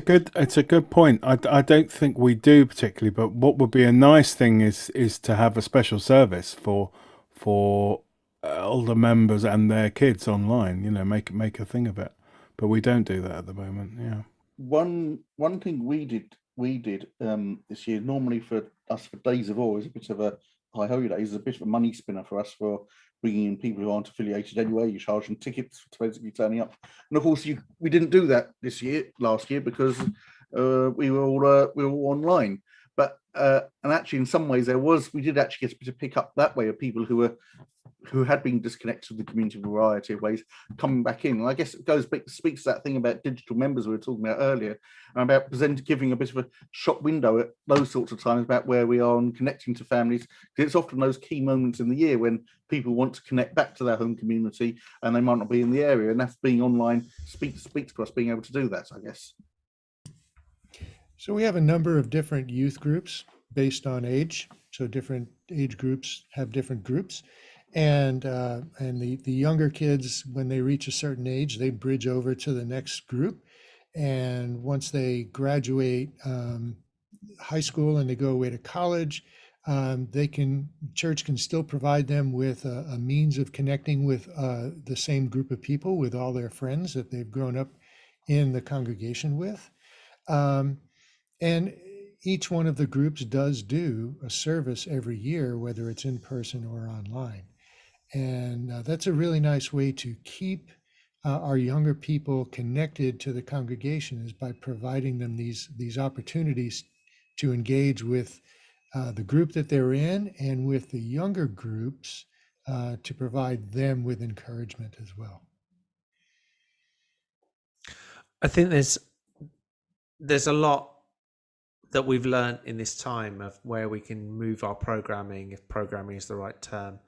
a good point. I don't think we do particularly, but what would be a nice thing is to have a special service for older members and their kids online. Make a thing of it. But we don't do that at the moment. Yeah. One thing we did this year, normally for us for Days of Awe, is a bit of a high holy days, is a bit of a money spinner for us for bringing in people who aren't affiliated anyway. You charge them tickets for basically turning up, and of course we didn't do that last year because we were all online. But and actually, in some ways, we did actually get to pick up that way of people who had been disconnected from the community in a variety of ways coming back in. And I guess it speaks to that thing about digital members we were talking about earlier, and about giving a bit of a shop window at those sorts of times about where we are and connecting to families. Because it's often those key moments in the year when people want to connect back to their home community and they might not be in the area, and that's being online speaks to us being able to do that, I guess. So we have a number of different youth groups based on age. So different age groups have different groups. And the younger kids, when they reach a certain age, they bridge over to the next group. And once they graduate high school and they go away to college, church can still provide them with a means of connecting with the same group of people, with all their friends that they've grown up in the congregation with. And each one of the groups does do a service every year, whether it's in person or online. And that's a really nice way to keep our younger people connected to the congregation, is by providing them these opportunities to engage with the group that they're in, and with the younger groups to provide them with encouragement as well. I think there's a lot that we've learned in this time of where we can move our programming, if programming is the right term,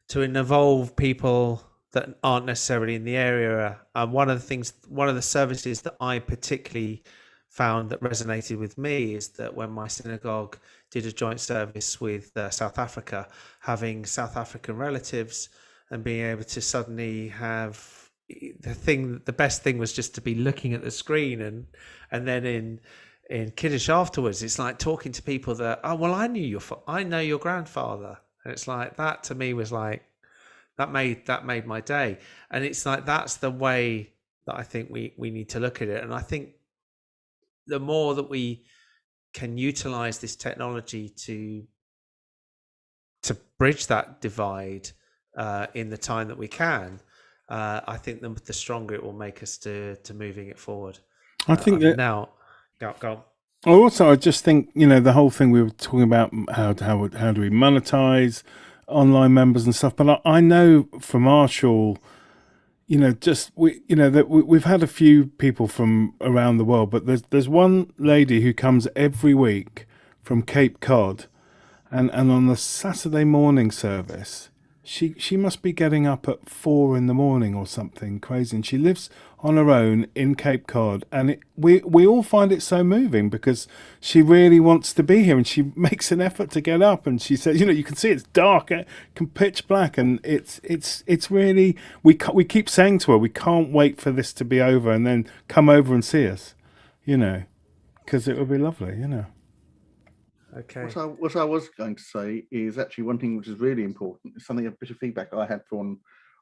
to involve people that aren't necessarily in the area. One of the services that I particularly found that resonated with me is that when my synagogue did a joint service with South Africa, having South African relatives and being able to suddenly have the best thing was just to be looking at the screen, and then in Kiddush afterwards, it's like talking to people that, oh, well, I know your grandfather. And it's like, that to me was like, that made my day. And it's like, that's the way that I think we need to look at it. And I think the more that we can utilize this technology to bridge that divide in the time that we can, I think the stronger it will make us to moving it forward. I think that now, go on. Also, I just think, the whole thing we were talking about, how do we monetize online members and stuff. But I know from our shul, that we've had a few people from around the world, but there's one lady who comes every week from Cape Cod, and on the Saturday morning service, she must be getting up at 4 a.m. or something crazy, and she lives on her own in Cape Cod, and we all find it so moving, because she wants to be here, and she makes an effort to get up, and she says, you can see it's dark, pitch black, and it's really, we keep saying to her, we can't wait for this to be over and then come over and see us, because it would be lovely, Okay. What I was going to say is actually one thing which is really important. It's a bit of feedback I had from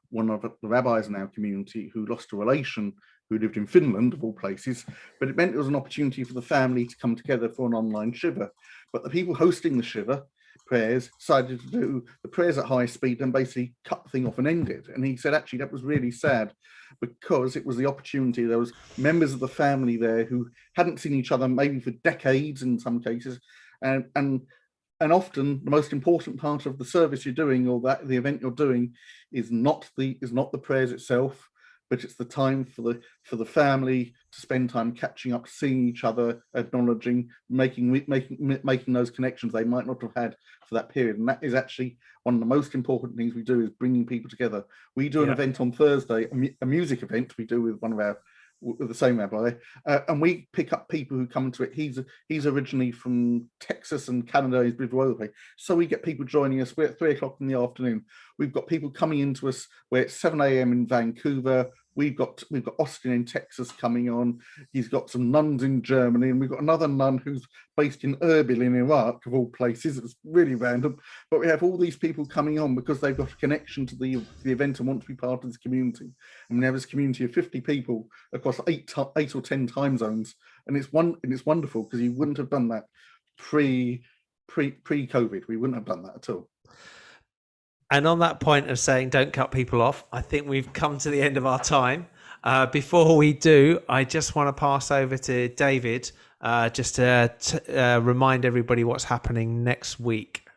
one of the rabbis in our community who lost a relation who lived in Finland, of all places, but it meant it was an opportunity for the family to come together for an online shiva. But the people hosting the shiva prayers decided to do the prayers at high speed and basically cut the thing off and end it. And he said, actually, that was really sad, because it was the opportunity. There was members of the family there who hadn't seen each other maybe for decades in some cases. And often the most important part of the service you're doing, or the event you're doing, is not the prayers itself, but it's the time for the family to spend time catching up, seeing each other, acknowledging, making those connections they might not have had for that period. And that is actually one of the most important things we do, is bringing people together. We do an event on Thursday, a music event we do with the same rabbi, and we pick up people who come to it. He's originally from Texas and Canada. He's been all over the place. So we get people joining us. We're at 3:00 in the afternoon. We've got people coming into us where it's 7 a.m. in Vancouver. We've got Austin in Texas coming on. He's got some nuns in Germany, and we've got another nun who's based in Erbil in Iraq, of all places. It's really random, but we have all these people coming on because they've got a connection to the event and want to be part of this community. And we have this community of 50 people across eight or 10 time zones, and it's wonderful, because you wouldn't have done that pre-COVID. We wouldn't have done that at all. And on that point of saying don't cut people off, I think we've come to the end of our time. Before we do, I just want to pass over to David just to remind everybody what's happening next week.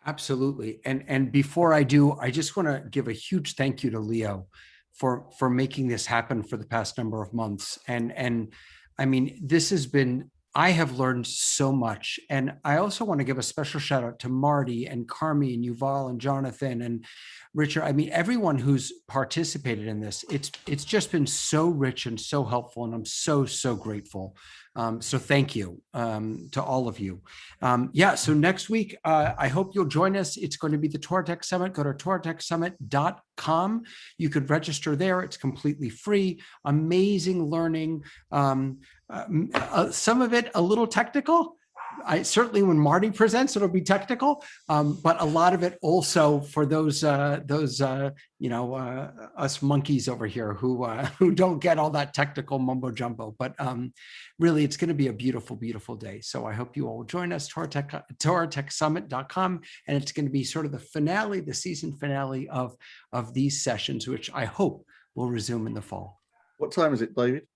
Absolutely. And before I do, I just want to give a huge thank you to Leo for making this happen for the past number of months. And I mean, this has been I have learned so much. And I also want to give a special shout out to Marty and Carmi and Yuval and Jonathan and Richard. I mean, everyone who's participated in this, it's just been so rich and so helpful. And I'm so, so grateful. So thank you to all of you. Yeah, so next week, I hope you'll join us. It's going to be the Torah Tech Summit. Go to torahtechsummit.com. You could register there. It's completely free. Amazing learning. Some of it a little technical. Certainly when Marty presents, it'll be technical, but a lot of it also for those us monkeys over here who don't get all that technical mumbo jumbo. But really, it's going to be a beautiful, beautiful day. So I hope you all join us. TorahTechSummit.com, and it's going to be sort of the finale, the season finale of these sessions, which I hope will resume in the fall. What time is it, David?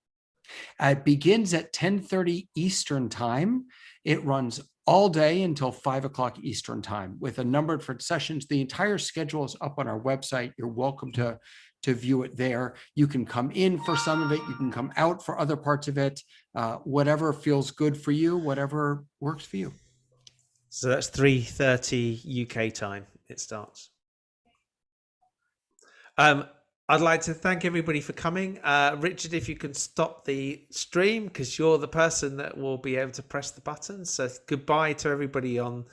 It begins at 10:30 Eastern time. It runs all day until 5 o'clock Eastern time with a number of different sessions. The entire schedule is up on our website. You're welcome to view it there. You can come in for some of it. You can come out for other parts of it. Whatever feels good for you, whatever works for you. So that's 3:30 UK time. It starts. I'd like to thank everybody for coming. Richard, if you can stop the stream, because you're the person that will be able to press the button. So goodbye to everybody on